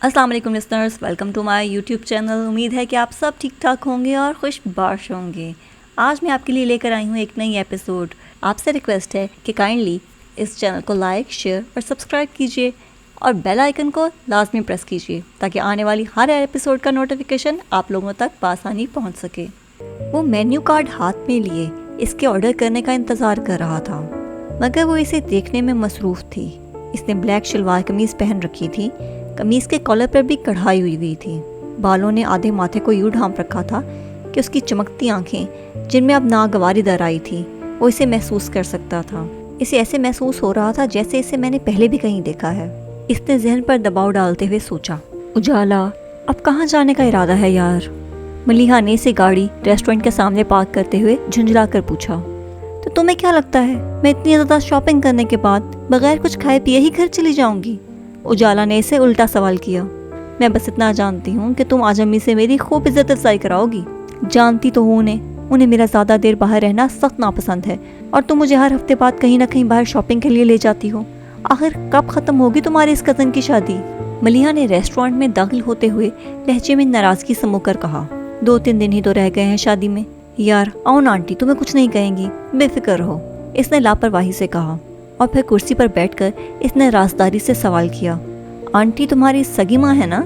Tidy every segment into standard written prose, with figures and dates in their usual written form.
अस्सलाम वालेकुम listeners, welcome to my YouTube channel. उम्मीद है कि आप सब ठीक ठाक होंगे और खुशबाश होंगे। आज मैं आपके लिए लेकर आई हूँ एक नई एपिसोड। आपसे रिक्वेस्ट है कि काइंडली इस चैनल को लाइक, शेयर और सब्सक्राइब कीजिए और बेल आइकन को लाजमी प्रेस कीजिए ताकि आने वाली हर एपिसोड का नोटिफिकेशन आप लोगों तक बआसानी पहुँच सके। वो मेन्यू कार्ड हाथ में लिए इसके ऑर्डर करने का इंतज़ार कर रहा था, मगर वो इसे देखने में मसरूफ़ थी। इसने ब्लैक शलवार कमीज़ पहन रखी थी। कमीज़ के कॉलर पर भी कढ़ाई हुई थी। बालों ने आधे माथे को यूं ढांप रखा था कि उसकी चमकती आंखें, जिनमें अब नागवारी दर आई थी, वो इसे महसूस कर सकता था। इसे ऐसे महसूस हो रहा था जैसे इसे मैंने पहले भी कहीं देखा है। इसने जहन पर दबाव डालते हुए सोचा, उजाला, अब कहाँ जाने का इरादा है यार? मलिहा ने इसे गाड़ी रेस्टोरेंट के सामने पार्क करते हुए झुंझला कर पूछा। तो तुम्हें क्या लगता है मैं इतनी ज़्यादा शॉपिंग करने के बाद बगैर कुछ खाए पिए ही घर चली जाऊंगी? उजाला ने इसे उल्टा सवाल किया। मैं बस इतना जानती हूँ कि तुम आज अम्मी से मेरी खूब इज्जत अफजाई कराओगी। जानती तो हूँ उन्हें मेरा ज़्यादा देर बाहर रहना सख्त नापसंद है, और तुम मुझे हर हफ्ते बाद कहीं ना कहीं बाहर शॉपिंग के लिए ले जाती हो। आखिर कब ख़त्म होगी तुम्हारी इस कज़न की शादी? मलिहा ने रेस्टोरेंट में दाखिल होते हुए लहजे में नाराज़गी समूह कर कहा। 2-3 दिन ही तो रह गए हैं शादी में। यार आओ ना आंटी, तुम्हें कुछ नहीं कहेंगी, बेफिक्र रहो, इसने लापरवाही से कहा। और फिर कुर्सी पर बैठकर इसने राजदारी से सवाल किया, आंटी तुम्हारी सगी माँ है ना?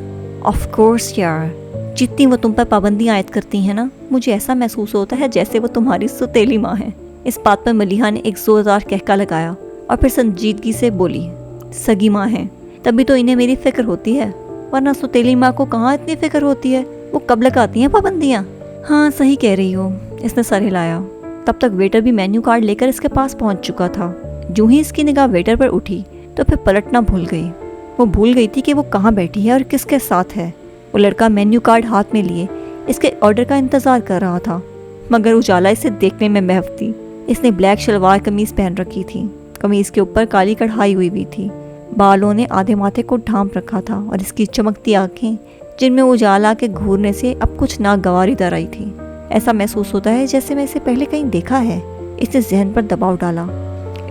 ऑफ कोर्स यार, जितनी वो तुम पर पाबंदियाँ आयद करती हैं ना, मुझे ऐसा महसूस होता है जैसे वो तुम्हारी सुतेली माँ है। इस बात पर मलिहा ने एक जोरदार कहका लगाया और फिर संजीदगी से बोली, सगी माँ है तभी तो इन्हें मेरी फिक्र होती है, वरना सुतेली माँ को कहाँ इतनी फिक्र होती है? वो कब लगाती हैं पाबंदियाँ? हाँ सही कह रही हो, इसने सर हिलाया। तब तक वेटर भी मेन्यू कार्ड लेकर इसके पास पहुंच चुका था। जो ही इसकी निगाह वेटर पर उठी तो फिर पलटना भूल गई। वो भूल गई थी कि वो कहाँ बैठी है और किसके साथ है। वो लड़का मेन्यू कार्ड हाथ में लिए इसके ऑर्डर का इंतज़ार कर रहा था, मगर उजाला इसे देखने में महव थी। इसने ब्लैक शलवार कमीज़ पहन रखी थी। कमीज़ के ऊपर काली कढ़ाई हुई थी। बालों ने आधे माथे को ढांप रखा था और इसकी चमकती आँखें, जिनमें उजाला के घूरने से अब कुछ नागवारी दर आई थी। ऐसा महसूस होता है जैसे मैं इसे पहले कहीं देखा है। इसने जहन पर दबाव डाला।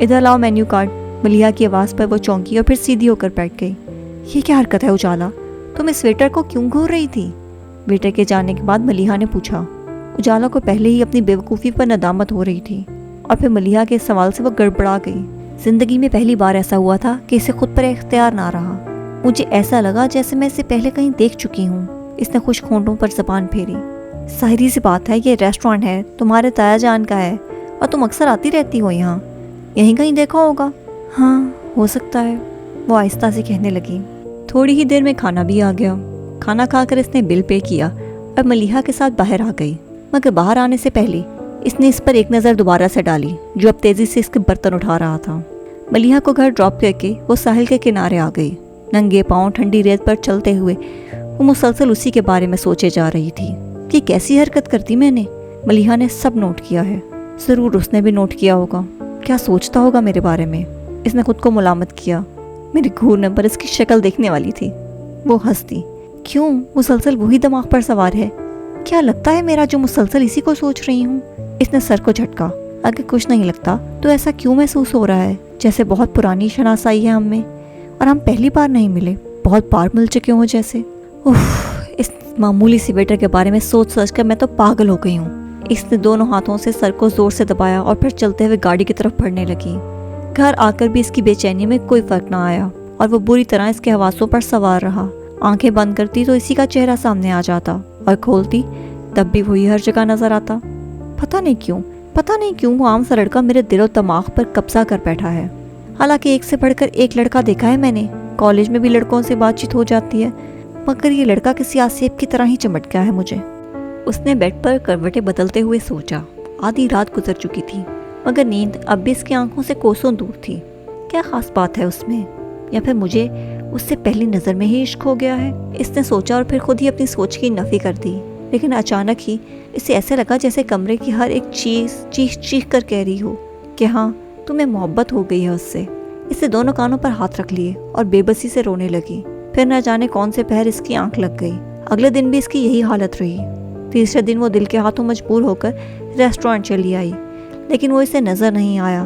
इधर लाओ मेन्यू कार्ड। मलिहा की आवाज़ पर वो चौंकी और फिर सीधी होकर बैठ गई। ये क्या हरकत है उजाला, तुम इस वेटर को क्यों घूर रही थी? वेटर के जाने के बाद मलिहा ने पूछा। उजाला को पहले ही अपनी बेवकूफ़ी पर नदामत हो रही थी और फिर मलिहा के सवाल से वो गड़बड़ा गई। जिंदगी में पहली बार ऐसा हुआ था कि इसे खुद पर इख्तियार ना रहा। मुझे ऐसा लगा जैसे मैं इसे पहले कहीं देख चुकी हूँ। इसने खुश्क होंठों पर ज़बान फेरी। साहिरी सी बात है, ये रेस्टोरेंट है, तुम्हारे ताया जान का है और तुम अक्सर आती रहती हो यहाँ। यहीं कहीं देखा होगा। हाँ हो सकता है, वो आहिस्ता से कहने लगी। थोड़ी ही देर में खाना भी आ गया। खाना खाकर इसने बिल पे किया और मलिहा के साथ बाहर आ गई, मगर बाहर आने से पहले इसने इस पर एक नज़र दोबारा से डाली जो अब तेज़ी से इसके बर्तन उठा रहा था। मलिहा को घर ड्रॉप करके वो साहिल के किनारे आ गई। नंगे पाँव ठंडी रेत पर चलते हुए वो मुसलसल उसी के बारे में सोचे जा रही थी कि कैसी हरकत करती मैंने। मलिहा ने सब नोट किया है, ज़रूर उसने भी नोट किया होगा। क्या सोचता होगा मेरे बारे में? इसने खुद को मुलामत किया। मेरी घूरने पर इसकी शक्ल देखने वाली थी। वो हंसती। क्यों मुसलसल वही दिमाग पर सवार है? क्या लगता है मेरा जो मुसलसल इसी को सोच रही हूँ? इसने सर को झटका। अगर कुछ नहीं लगता तो ऐसा क्यों महसूस हो रहा है जैसे बहुत पुरानी शनासाई है हम में और हम पहली बार नहीं मिले, बहुत बार मिल चुके हों जैसे। उफ, इस मामूली सी वेटर के बारे में सोच सोच कर मैं तो पागल हो गई हूँ। इसने दोनों हाथों से सर को जोर से दबाया और फिर चलते हुए गाड़ी की तरफ बढ़ने लगी। घर आकर भी इसकी बेचैनी में कोई फर्क ना आया और वो बुरी तरह इसके हवासों पर सवार रहा। आंखें बंद करती तो इसी का चेहरा सामने आ जाता और खोलती तब भी वही हर जगह नजर आता। पता नहीं क्यों वो आम सा लड़का मेरे दिलो दिमाग पर कब्जा कर बैठा है। हालांकि एक से बढ़कर एक लड़का देखा है मैंने। कॉलेज में भी लड़कों से बातचीत हो जाती है, मगर ये लड़का किसी आसेब की तरह ही चमट गया है मुझे। उसने बेड पर करवटें बदलते हुए सोचा। आधी रात गुजर चुकी थी, मगर नींद अब भी इसकी आंखों से कोसों दूर थी। क्या खास बात है उसमें, या फिर मुझे उससे पहली नज़र में ही इश्क हो गया है? इसने सोचा और फिर खुद ही अपनी सोच की नफ़ी कर दी। लेकिन अचानक ही इसे ऐसे लगा जैसे कमरे की हर एक चीज़ चीख चीख कर कह रही हो कि हाँ तुम्हें मोहब्बत हो गई है उससे। इससे दोनों कानों पर हाथ रख लिए और बेबसी से रोने लगी। फिर न जाने कौन से पहर इसकी आंख लग गई। अगले दिन भी इसकी यही हालत रही। तीसरे दिन वो दिल के हाथों मजबूर होकर रेस्टोरेंट चली आई, लेकिन वो इसे नज़र नहीं आया।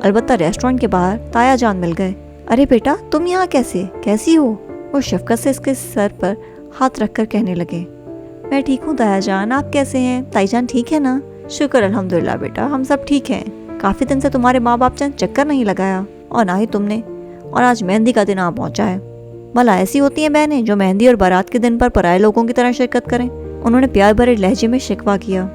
अलबत्ता रेस्टोरेंट के बाहर ताया जान मिल गए। अरे बेटा तुम यहाँ कैसी हो? وہ شفقت سے اس کے سر پر ہاتھ رکھ کر کہنے لگے، میں ٹھیک ہوں تایا جان، آپ کیسے ہیں؟ تائی جان ٹھیک ہے نا؟ شکر الحمدللہ بیٹا، ہم سب ٹھیک ہیں۔ کافی دن سے تمہارے ماں باپ چند چکر نہیں لگایا، اور نہ ہی تم نے، اور آج مہندی کا دن آ پہنچا ہے۔ بھلا ایسی ہوتی ہیں بہنیں جو مہندی اور بارات کے دن پر پرائے لوگوں کی طرح شرکت کریں؟ انہوں نے پیار بھرے لہجے میں شکوہ کیا۔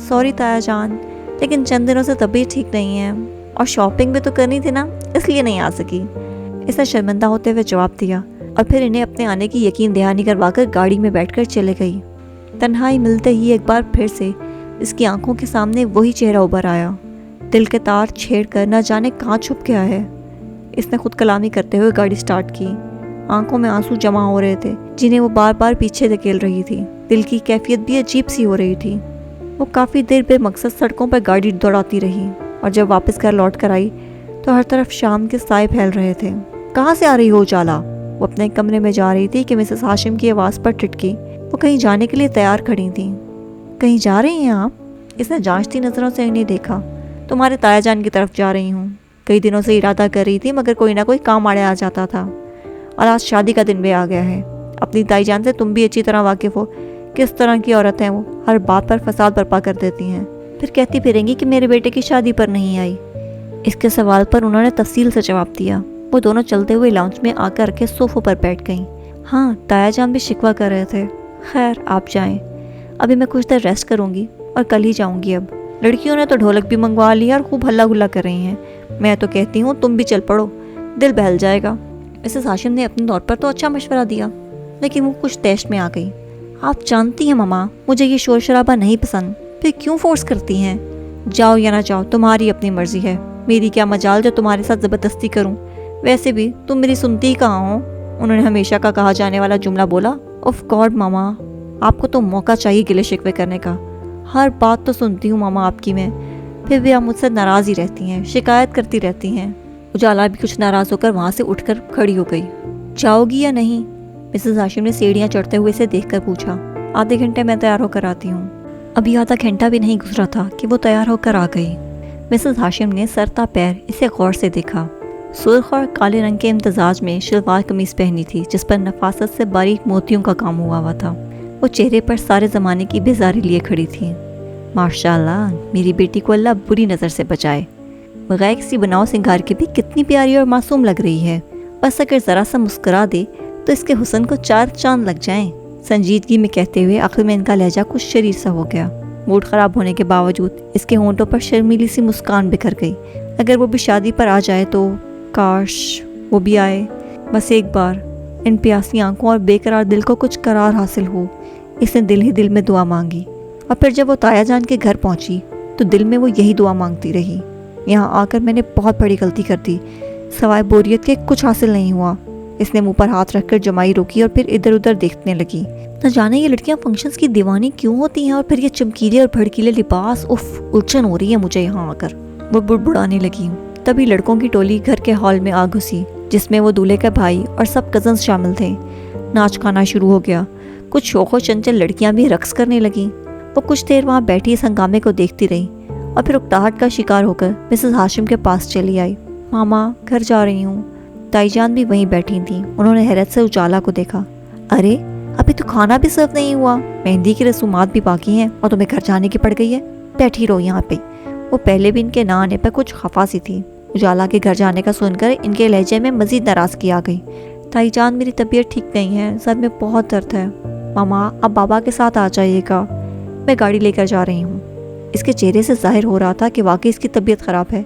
سوری تایا جان، لیکن چند دنوں سے طبیعت ٹھیک نہیں ہے، اور شاپنگ بھی تو کرنی تھی نا، اس لیے نہیں آ سکی، اس نے شرمندہ ہوتے ہوئے جواب دیا، اور پھر انہیں اپنے آنے کی یقین دہانی کروا کر گاڑی میں بیٹھ کر چلے گئی۔ تنہائی ملتے ہی ایک بار پھر سے اس کی آنکھوں کے سامنے وہی چہرہ ابھر آیا، دل کے تار چھیڑ کر نہ جانے کہاں چھپ گیا ہے۔ اس نے خود کلامی کرتے ہوئے گاڑی سٹارٹ کی، آنکھوں میں آنسو جمع ہو رہے تھے جنہیں وہ بار بار پیچھے دھکیل رہی تھی۔ دل کی کیفیت بھی عجیب سی ہو رہی تھی۔ وہ کافی دیر بے مقصد سڑکوں پر گاڑی دوڑاتی رہی، اور جب واپس گھر لوٹ کر آئی تو ہر طرف شام کے سائے پھیل رہے تھے۔ کہاں سے آ رہی ہو اجالا؟ وہ اپنے کمرے میں جا رہی تھی کہ مسز ہاشم کی آواز پر ٹٹکی۔ وہ کہیں جانے کے لیے تیار کھڑی تھیں۔ کہیں جا رہی ہیں آپ؟ اس نے جانچتی نظروں سے انہیں دیکھا۔ تمہارے تایا جان کی طرف جا رہی ہوں، کئی دنوں سے ارادہ کر رہی تھی مگر کوئی نہ کوئی کام آڑے آ جاتا تھا، اور آج شادی کا دن بھی آ گیا ہے۔ اپنی تائی جان سے تم بھی اچھی طرح واقف ہو، کس طرح کی عورت ہیں وہ، ہر بات پر فساد برپا کر دیتی ہیں، پھر کہتی پھریں گی کہ میرے بیٹے کی شادی پر نہیں آئی۔ اس کے سوال پر انہوں نے تفصیل سے جواب دیا۔ وہ دونوں چلتے ہوئے لاؤنج میں آ کر کے صوفوں پر بیٹھ گئیں۔ ہاں، تایا جان بھی شکوہ کر رہے تھے۔ خیر آپ جائیں، ابھی میں کچھ دیر ریسٹ کروں گی اور کل ہی جاؤں گی۔ اب لڑکیوں نے تو ڈھولک بھی منگوا لیا اور خوب ہلا گلا کر رہی ہیں، میں تو کہتی ہوں تم بھی چل پڑو، دل بہل جائے گا۔ مسز ہاشم نے اپنے طور پر تو اچھا مشورہ دیا، لیکن وہ کچھ طیش میں آ گئی۔ آپ جانتی ہیں ماما، مجھے یہ شور شرابہ نہیں پسند، پھر کیوں فورس کرتی ہیں؟ جاؤ یا نہ جاؤ تمہاری اپنی مرضی ہے، میری کیا مجال جو تمہارے ساتھ زبردستی کروں، ویسے بھی تم میری سنتی کہاں ہو؟ انہوں نے ہمیشہ کا کہا جانے والا جملہ بولا۔ آف گاڈ ماما، آپ کو تو موقع چاہیے گلے شکوے کرنے کا، ہر بات تو سنتی ہوں ماما آپ کی میں، پھر بھی آپ مجھ سے ناراض ہی رہتی ہیں، شکایت کرتی رہتی ہیں۔ اجالا بھی کچھ ناراض ہو کر وہاں سے اٹھ کر کھڑی ہو گئی۔ جاؤ گی یا نہیں؟ مسز ہاشم نے سیڑھیاں چڑھتے ہوئے اسے دیکھ کر پوچھا۔ آدھے گھنٹے میں تیار ہو کر آتی ہوں۔ ابھی آدھا گھنٹہ بھی نہیں گزرا تھا کہ وہ تیار ہو کر آ گئی۔ مسز ہاشم نے سر تا پیر اسے غور سے دیکھا۔ سرخ اور کالے رنگ کے امتزاج میں شلوار قمیص پہنی تھی جس پر نفاست سے باریک موتیوں کا کام ہوا تھا۔ وہ چہرے پر سارے زمانے کی بیزاری لیے کھڑی تھی۔ ماشاءاللہ، میری بیٹی کو اللہ بری نظر سے بچائے، بغیر کسی بناؤ سنگار کے بھی کتنی پیاری اور معصوم لگ رہی ہے، بس اگر ذرا سا مسکرا دے تو اس کے حسن کو 4 چاند لگ جائیں۔ سنجیدگی میں کہتے ہوئے آخر میں ان کا لہجہ کچھ شریر سا ہو گیا۔ موڈ خراب ہونے کے باوجود اس کے ہونٹوں پر شرمیلی سی مسکان بکھر گئی۔ اگر وہ بھی شادی پر آ جائے تو کاش وہ بھی آئے، بس ایک بار، ان پیاسی آنکھوں اور بے قرار دل کو کچھ قرار حاصل ہو۔ اس نے دل ہی دل میں دعا مانگی، اور پھر جب وہ تایا جان کے گھر پہنچی تو دل میں وہ یہی دعا مانگتی رہی، یہاں آ کر میں نے بہت بڑی غلطی کر دی، سوائے بوریت کے کچھ حاصل نہیں ہوا۔ اس نے منہ پر ہاتھ رکھ کر جمائی روکی اور پھر ادھر ادھر دیکھنے لگی۔ نہ جانے یہ لڑکیاں فنکشنز کی دیوانی کیوں ہوتی ہیں، اور پھر یہ چمکیلے اور بھڑکیلے لباس، اف، الجھن ہو رہی ہے مجھے یہاں آ کر۔ وہ بڑبڑانے لگی۔ تبھی لڑکوں کی ٹولی گھر کے ہال میں آ گھسی جس میں وہ دولہے کا بھائی اور سب کزنز شامل تھے۔ ناچ گانا شروع ہو گیا، کچھ شوخ و چنچل لڑکیاں بھی رقص کرنے لگیں۔ وہ کچھ دیر وہاں بیٹھی اس ہنگامے کو دیکھتی رہی، اور پھر اکتاہٹ کا شکار ہو کر مسز ہاشم کے پاس چلی آئی۔ ماما، گھر جا رہی ہوں۔ تائی جان بھی وہیں بیٹھی تھیں۔ انہوں نے حیرت سے اجالا کو دیکھا۔ ارے، ابھی تو کھانا بھی سرو نہیں ہوا، مہندی کی رسومات بھی باقی ہیں اور تمہیں گھر جانے کی پڑ گئی ہے، بیٹھی رہو یہاں پہ۔ وہ پہلے بھی ان کے نہ آنے پر کچھ خفا سی تھی۔ اجالا کے گھر جانے کا سن کر ان کے لہجے میں مزید ناراضگی آ گئی۔ تائی جان، میری طبیعت ٹھیک نہیں ہے، سر میں بہت درد ہے۔ ماما، اب بابا کے ساتھ آ جائیے گا، میں گاڑی لے کر جا رہی ہوں۔ اس کے چہرے سے ظاہر ہو رہا تھا کہ واقعی اس کی طبیعت خراب ہے،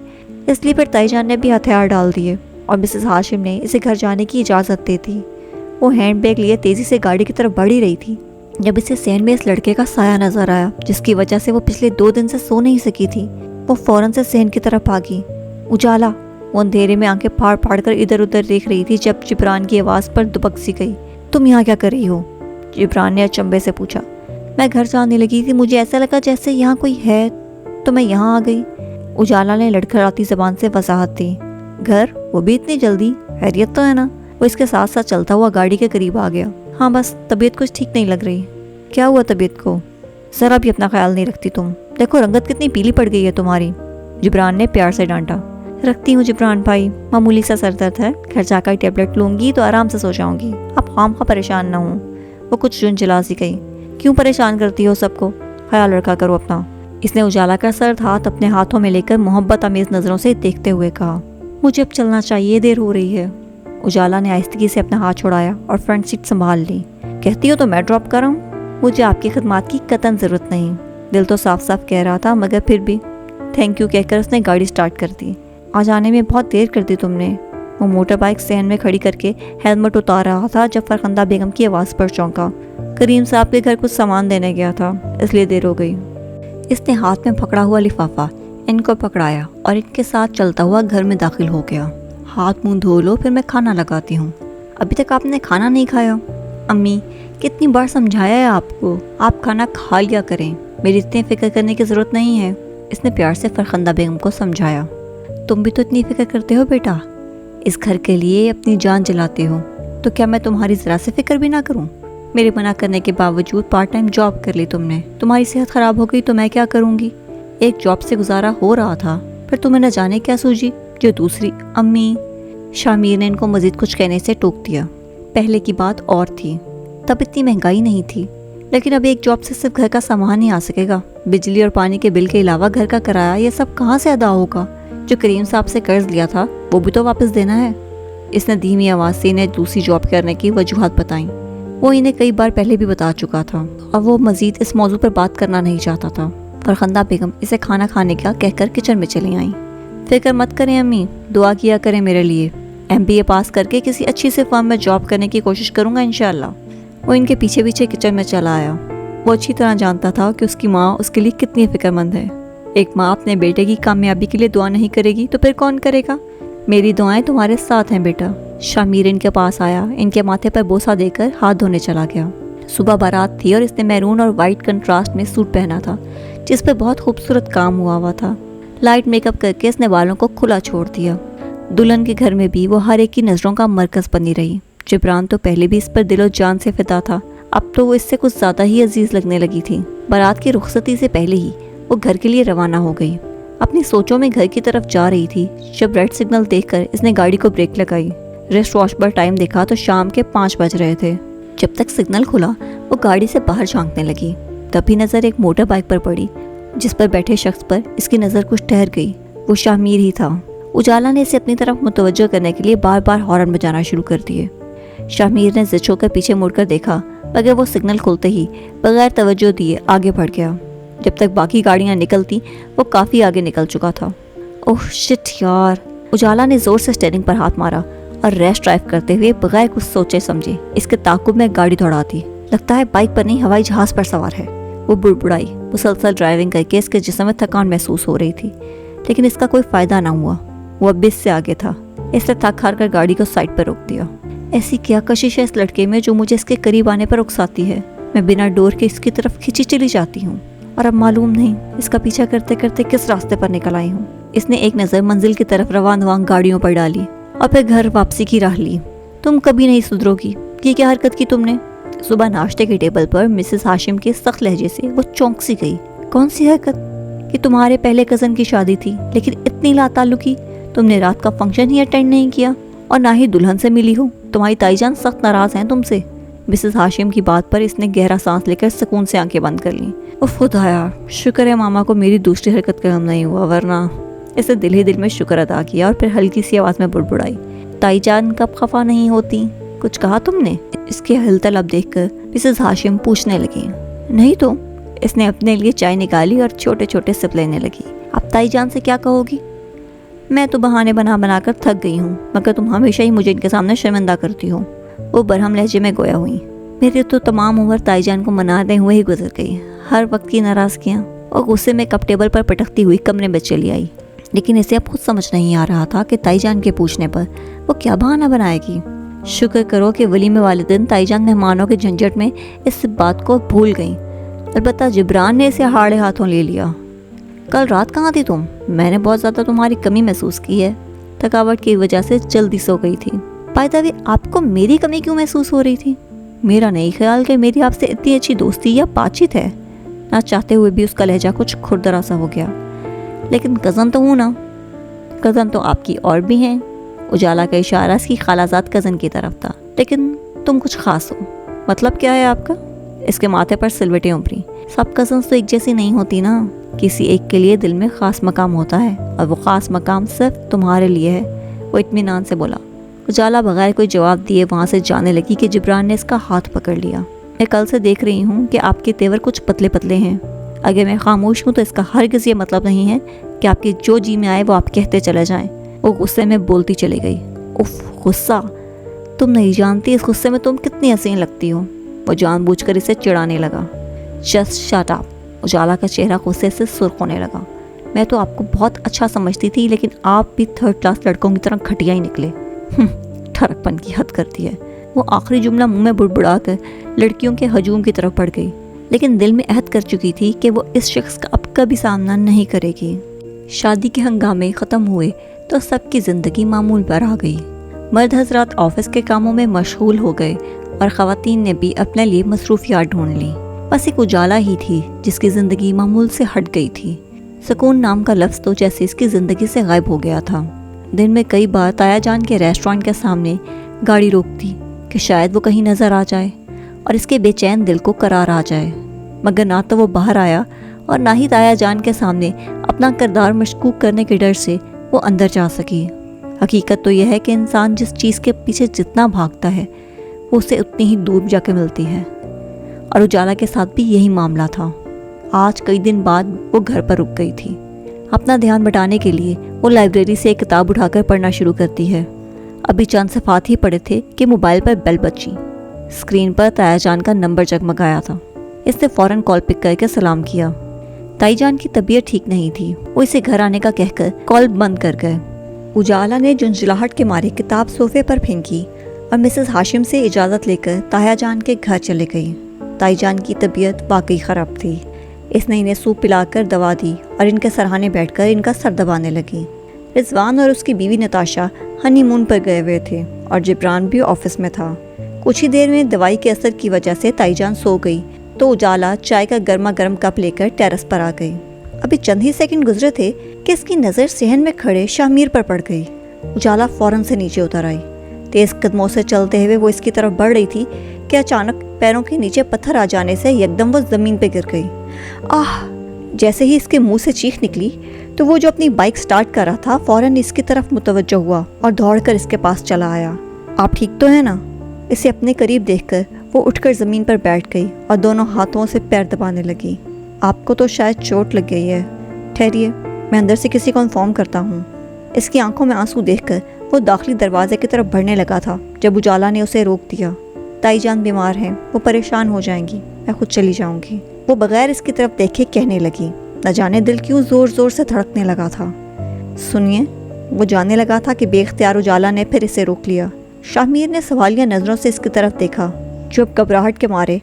اس لیے پھر تائی جان نے بھی ہتھیار ڈال دیے اور مسز ہاشم نے اسے گھر جانے کی اجازت دے دی۔ وہ ہینڈ بیگ لیے تیزی سے گاڑی کی طرف بڑھ ہی رہی تھی جب اسے سین میں اس لڑکے کا سایہ نظر آیا جس کی وجہ سے وہ پچھلے 2 دن سے سو نہیں سکی تھی۔ وہ فوراً سے سین کی طرف بھاگی۔ اجالا، وہ اندھیرے میں آنکھیں پھاڑ پھاڑ کر ادھر ادھر دیکھ رہی تھی جب جبران کی آواز پر دبک سی گئی۔ تم یہاں کیا کر رہی ہو؟ جبران نے اچنبے سے پوچھا۔ میں گھر جانے لگی تھی، مجھے ایسا لگا جیسے یہاں کوئی ہے تو میں یہاں آ گئی۔ اجالا نے لڑکھڑاتی زبان سے وضاحت دی۔ گھر؟ وہ بھی اتنی جلدی؟ خیریت تو ہے نا؟ وہ اس کے ساتھ ساتھ چلتا ہوا گاڑی کے قریب آ گیا۔ ہاں بس طبیعت کچھ ٹھیک نہیں لگ رہی۔ کیا ہوا طبیعت کو؟ ذرا بھی اپنا خیال نہیں رکھتی تم، دیکھو رنگت کتنی پیلی پڑ گئی ہے تمہاری، جبران نے پیار سے ڈانٹا۔ रखती हूँ जिब्रान भाई, मामूली सा सर दर्द है, घर जाकर टेबलेट लूँगी तो आराम से सो जाऊँगी, आप खामखा परेशान ना हो। वो कुछ झुंझला सी गई। क्यों परेशान करती हो सबको, ख्याल रखा करो अपना। इसने उजाला का सर्द हाथ अपने हाथों में लेकर मोहब्बत अमेज नज़रों से देखते हुए कहा, मुझे अब चलना चाहिए, देर हो रही है। उजाला ने आहिस्तगी से अपना हाथ छुड़ाया और फ्रंट सीट संभाल ली। कहती हो तो मैं ड्रॉप कराऊं? मुझे आपकी खिदमत की कतन ज़रूरत नहीं। दिल तो साफ साफ कह रहा था, मगर फिर भी थैंक यू कहकर उसने गाड़ी स्टार्ट कर दी। आज आने में बहुत देर कर दी तुमने। वो मोटर बाइक स्टैंड में खड़ी करके हेलमेट उतार रहा था जब फरखंदा बेगम की आवाज़ पर चौंका। करीम साहब के घर कुछ सामान देने गया था, इसलिए देर हो गई। इसने हाथ में पकड़ा हुआ लिफाफा इनको पकड़ाया और इनके साथ चलता हुआ घर में दाखिल हो गया। हाथ मुंह धो लो, फिर मैं खाना लगाती हूँ। अभी तक आपने खाना नहीं खाया? अम्मी, कितनी बार समझाया है आपको, आप खाना खा लिया करें, मेरी इतनी फिक्र करने की ज़रूरत नहीं है। इसने प्यार से फरखंदा बेगम को समझाया। तुम भी तो इतनी फिक्र करते हो बेटा, इस घर के लिए अपनी जान जलाते हो, तो क्या मैं तुम्हारी ज़रा से फिक्र भी ना करूँ? मेरे मना करने के बावजूद पार्ट टाइम जॉब कर ली तुमने। तुम्हारी सेहत ख़राब हो गई तो मैं क्या करूँगी? एक जॉब से गुजारा हो रहा था, फिर तुम्हें न जाने क्या सूझी जो दूसरी। अम्मी, शामिर ने इनको मज़ीद कुछ कहने से टोक दिया। पहले की बात और थी, तब इतनी महंगाई नहीं थी, लेकिन अब एक जॉब से सिर्फ घर का सामान ही आ सकेगा। बिजली और पानी के बिल के अलावा घर का किराया, ये सब कहाँ से अदा होगा? जो करीम साहब से कर्ज लिया था वो भी तो वापस देना है। इसने धीमी आवाज़ से इन्हें दूसरी जॉब करने की वजूहत बताई। वो इन्हें कई बार पहले भी बता चुका था और वो मज़ीद इस मौजू पर बात करना नहीं चाहता था। फरखंदा बेगम इसे खाना खाने का कहकर किचन में चली आईं। फिक्र मत करें अम्मी, दुआ किया करें मेरे लिए। MBA पास करके किसी अच्छी से फर्म में जॉब करने की कोशिश करूँगा इंशाअल्लाह। वो इनके पीछे पीछे किचन में चला आया। वो अच्छी तरह जानता था कि उसकी माँ उसके लिए कितनी फिक्रमंद है। एक माँ अपने बेटे की कामयाबी के लिए दुआ नहीं करेगी तो फिर कौन करेगा? मेरी दुआएं तुम्हारे साथ हैं बेटा। शामिर इनके पास आया, इनके माथे पर बोसा देकर हाथ धोने चला गया। सुबह बारात थी और इसने मैरून और वाइट कंट्रास्ट में सूट पहना था जिस पर बहुत खूबसूरत काम हुआ था। लाइट मेकअप करके इसने बालों को खुला छोड़ दिया। दुल्हन के घर में भी वो हर एक की नज़रों का मरकज़ बनी रही। जिब्रान तो पहले भी इस पर दिलो जान से फिदा था, अब तो वो इससे कुछ ज़्यादा ही अजीज़ लगने लगी थी। बारात की रुखसती से पहले ही वो घर के लिए रवाना हो गई। अपनी सोचों में घर की तरफ जा रही थी जब रेड सिग्नल देखकर इसने गाड़ी को ब्रेक लगाई। रिस्ट वॉच पर टाइम देखा तो शाम के 5 बज रहे थे। जब तक सिग्नल खुला वो गाड़ी से बाहर झांकने लगी। तभी नज़र एक मोटर बाइक पर पड़ी जिस पर बैठे शख्स पर इसकी नज़र कुछ ठहर गई। वो शामिर ही था। उजाला ने इसे अपनी तरफ मुतवज्जो करने के लिए बार बार हॉर्न बजाना शुरू कर दिए। शामिर ने जिद होकर पीछे मुड़कर देखा, मगर वो सिग्नल खुलते ही बगैर तवज्जो दिए आगे बढ़ गया। जब तक बाकी गाड़ियां निकलती वो काफ़ी आगे निकल चुका था। ओह शिट यार! उजाला ने ज़ोर से स्टीयरिंग पर हाथ मारा और रैश ड्राइव करते हुए बगैर कुछ सोचे समझे इसके ताक़ुब में गाड़ी दौड़ाती। लगता है बाइक पर नहीं हवाई जहाज़ पर सवार है। वो बुड़बुड़ाई। मुसलसल ड्राइविंग करके इसके जिस्म में थकान महसूस हो रही थी, लेकिन इसका कोई फ़ायदा ना हुआ। वो अब इससे आगे था। इसने थक हार कर गाड़ी को साइड पर रोक दिया। ऐसी क्या कशिश है इस लड़के में जो मुझे इसके करीब आने पर उकसाती है? मैं बिना डोर के इसकी तरफ खिंची चली जाती हूँ और अब मालूम नहीं इसका पीछा करते करते किस रास्ते पर निकल आई हूँ। इसने एक नज़र मंजिल की तरफ रवान रवान गाड़ियों पर डाली और फिर घर वापसी की राह ली। तुम कभी नहीं सुधरोगी, ये क्या हरकत की तुमने? सुबह नाश्ते के टेबल पर मिसेस हाशिम के सख्त लहजे से वो चौंक सी गई। कौन सी हरकत? कि तुम्हारे पहले कज़न की शादी थी, लेकिन इतनी लाताल्लुकी, तुमने रात का फंक्शन ही अटेंड नहीं किया और ना ही दुल्हन से मिली हो। तुम्हारी ताईजान सख्त नाराज़ हैं तुमसे। मिसेस हाशिम की बात पर इसने गहरा सांस लेकर सुकून से आंखें बंद कर लीं। उफ खुदाया, शुक्र है मामा को मेरी दूसरी हरकत का गम नहीं हुआ, वरना। इसे दिल ही दिल में शुक्र अदा किया और फिर हल्की सी आवाज़ में बुड़बुड़ाई। ताईजान कब खफा नहीं होती? कुछ कहा तुमने? इसके हलतलब देखकर मिसेस हाशिम पूछने लगी। नहीं तो। इसने अपने लिए चाय निकाली और छोटे छोटे सिप लेने लगी। अब ताईजान से क्या कहोगी? मैं तो बहाने बना बनाकर थक गई हूँ, मगर तुम हमेशा ही मुझे इनके सामने शर्मिंदा करती हो। वो बरहम लहजे में गोया हुई। मेरी तो तमाम उम्र ताईजान को मनाते हुए ही गुजर गई। हर वक्त की नाराज़गियाँ और गुस्से में कप टेबल पर पटकती हुई कमरे में चली आई। लेकिन इसे अब खुद समझ नहीं आ रहा था कि ताईजान के पूछने पर वो क्या बहाना बनाएगी। शुक्र करो कि वलीमे वाले दिन ताईजान मेहमानों के झंझट में इस बात को भूल गई। अलबत्ता जिब्रान ने इसे हाड़े हाथों ले लिया। कल रात कहाँ थी तुम? मैंने बहुत ज़्यादा तुम्हारी कमी महसूस की है। थकावट की वजह से जल्दी सो गई थी। बाय द वे, आपको मेरी कमी क्यों महसूस हो रही थी? मेरा नहीं ख्याल कि मेरी आपसे इतनी अच्छी दोस्ती या बातचीत है। ना चाहते हुए भी उसका लहजा कुछ खुरदरा सा हो गया। लेकिन कज़न तो हूँ ना। کزن تو آپ کی اور بھی ہیں۔ اجالا کا اشارہ اس کی خالازاد کزن کی طرف تھا۔ لیکن تم کچھ خاص ہو۔ مطلب کیا ہے آپ کا؟ اس کے ماتھے پر سلوٹیں ابھری۔ سب کزنس تو ایک جیسی نہیں ہوتی نا، کسی ایک کے لیے دل میں خاص مقام ہوتا ہے، اور وہ خاص مقام صرف تمہارے لیے ہے، وہ اطمینان سے بولا۔ اجالا بغیر کوئی جواب دیے وہاں سے جانے لگی کہ جبران نے اس کا ہاتھ پکڑ لیا۔ میں کل سے دیکھ رہی ہوں کہ آپ کے تیور کچھ پتلے پتلے ہیں۔ اگر میں خاموش ہوں تو اس کا ہرگز یہ مطلب نہیں ہے کہ آپ کے جو جی میں آئے وہ آپ کہتے چلے جائیں۔ وہ غصے میں بولتی چلی گئی۔ اف، غصہ! تم نہیں جانتی اس غصے میں تم کتنی حسین لگتی ہو۔ وہ جان بوجھ کر اسے چڑھانے لگا۔ Just shut up! اجالا کا چہرہ غصے سے سرخ ہونے لگا۔ میں تو آپ کو بہت اچھا سمجھتی تھی، لیکن آپ بھی تھرڈ کلاس لڑکوں کی طرح گھٹیا ہی نکلے۔ ٹھڑک پن کی حد کرتی ہے۔ وہ آخری جملہ منہ میں بڑبڑا کر لڑکیوں کے ہجوم کی طرف بڑھ گئی، لیکن دل میں عہد کر چکی تھی کہ وہ اس شخص کا اب کبھی سامنا نہیں کرے گی۔ شادی کے ہنگامے ختم ہوئے تو سب کی زندگی معمول پر آ گئی۔ مرد حضرات آفس کے کاموں میں مشغول ہو گئے اور خواتین نے بھی اپنے لیے مصروفیات ڈھونڈ لی۔ بس ایک اجالا ہی تھی جس کی زندگی معمول سے ہٹ گئی تھی۔ سکون نام کا لفظ تو جیسے اس کی زندگی سے غائب ہو گیا تھا۔ دن میں کئی بار تایا جان کے ریسٹورانٹ کے سامنے گاڑی روکتی کہ شاید وہ کہیں نظر آ جائے اور اس کے بے چین دل کو قرار آ جائے، مگر نہ تو وہ باہر آیا اور نہ ہی تایا جان کے سامنے اپنا کردار مشکوک کرنے کے ڈر سے وہ اندر جا سکی۔ حقیقت تو یہ ہے کہ انسان جس چیز کے پیچھے جتنا بھاگتا ہے وہ اسے اتنی ہی دور جا کے ملتی ہے، اور اجالا کے ساتھ بھی یہی معاملہ تھا۔ آج کئی دن بعد وہ گھر پر رک گئی تھی۔ اپنا دھیان بٹانے کے لیے وہ لائبریری سے ایک کتاب اٹھا کر پڑھنا شروع کرتی ہے۔ ابھی چند صفحات ہی پڑھے تھے کہ موبائل پر بیل بجی۔ اسکرین پر تایا جان کا نمبر جگمگایا تھا۔ اس نے فوراً کال پک کر کے سلام کیا۔ تائی جان کی طبیعت ٹھیک نہیں تھی، وہ اسے گھر آنے کا کہہ کر کال بند کر گئے۔ اجالا نے جھنجھلاہٹ کے مارے کتاب صوفے پر پھینکی اور مسز ہاشم سے اجازت لے کر تایا جان کے گھر چلے گئی۔ تائی جان کی طبیعت واقعی خراب تھی۔ اس نے انہیں سوپ پلا کر دوا دی اور ان کے سرہانے بیٹھ کر ان کا سر دبانے لگی۔ رضوان اور اس کی بیوی نتاشا ہنی مون پر گئے ہوئے تھے اور جبران بھی آفس میں تھا۔ کچھ ہی دیر میں دوائی کے اثر کی وجہ سے تائی جان سو گئی تو اجالا چائے کا گرما گرم کپ لے کر ٹیرس پر آ گئی۔ ابھی چند ہی سیکنڈ گزرے تھے کہ اس کی نظر صحن میں کھڑے شاہ پر پڑ گئی۔ اجالا فوراً سے نیچے اتر آئی۔ تیز قدموں سے چلتے ہوئے وہ اس کی طرف بڑھ رہی تھی کہ اچانک پیروں کے نیچے پتھر آ جانے سے یکدم وہ زمین پہ گر گئی۔ آہ! جیسے ہی اس کے منہ سے چیخ نکلی تو وہ جو اپنی بائک سٹارٹ کر رہا تھا فوراً اس کی طرف متوجہ ہوا اور دوڑ کر اس کے پاس چلا آیا۔ آپ ٹھیک تو ہیں نا؟ اسے اپنے قریب دیکھ کر وہ اٹھ کر زمین پر بیٹھ گئی اور دونوں ہاتھوں سے پیر دبانے لگی۔ آپ کو تو شاید چوٹ لگ گئی ہے، ٹھہریے میں اندر سے کسی کو انفارم کرتا ہوں۔ اس کی آنکھوں میں آنسو دیکھ کر وہ داخلی دروازے کی طرف بڑھنے لگا تھا جب اجالا نے اسے روک دیا۔ تائی جان بیمار ہیں، وہ پریشان ہو جائیں گی، میں خود چلی جاؤں گی، وہ بغیر اس کی طرف دیکھے کہنے لگی۔ نہ جانے دل کیوں زور زور سے دھڑکنے لگا تھا۔ سنیے، وہ جانے لگا تھا کہ بے اختیار اجالا نے پھر اسے روک لیا۔ شاہ نے سوالیہ نظروں سے اس کی طرف دیکھا جو اب گھبراہٹ کے مارے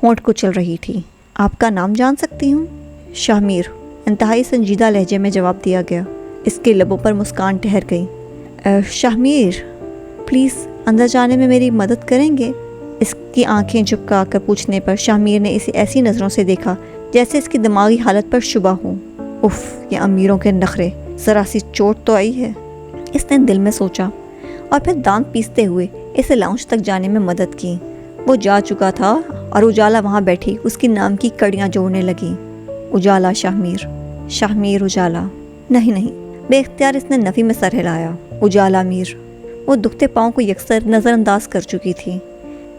ہونٹ کو چل رہی تھی۔ آپ کا نام جان سکتی ہوں؟ شاہ انتہائی سنجیدہ لہجے میں جواب دیا گیا۔ اس کے لبوں پر مسکان ٹھہر گئی۔ شاہ پلیز اندر جانے میں میری مدد کریں گے؟ اس کی آنکھیں جھکا کر پوچھنے پر شاہ نے اسے ایسی نظروں سے دیکھا جیسے اس کی دماغی حالت پر شبہ ہو۔ اف، یہ امیروں کے نخرے، ذرا سی چوٹ تو آئی ہے، اس نے دل میں سوچا، اور پھر دانت پیستے ہوئے اسے لاؤنج تک جانے میں مدد کی۔ وہ جا چکا تھا اور اجالا وہاں بیٹھی اس کی نام کی کڑیاں جوڑنے لگی۔ اجالا شاہ اجالا، نہیں، بے اختیار اس نے نفی میں سر ہلایا۔ اجالا وہ دکھتے پاؤں کو یکسر نظر انداز کر چکی تھی۔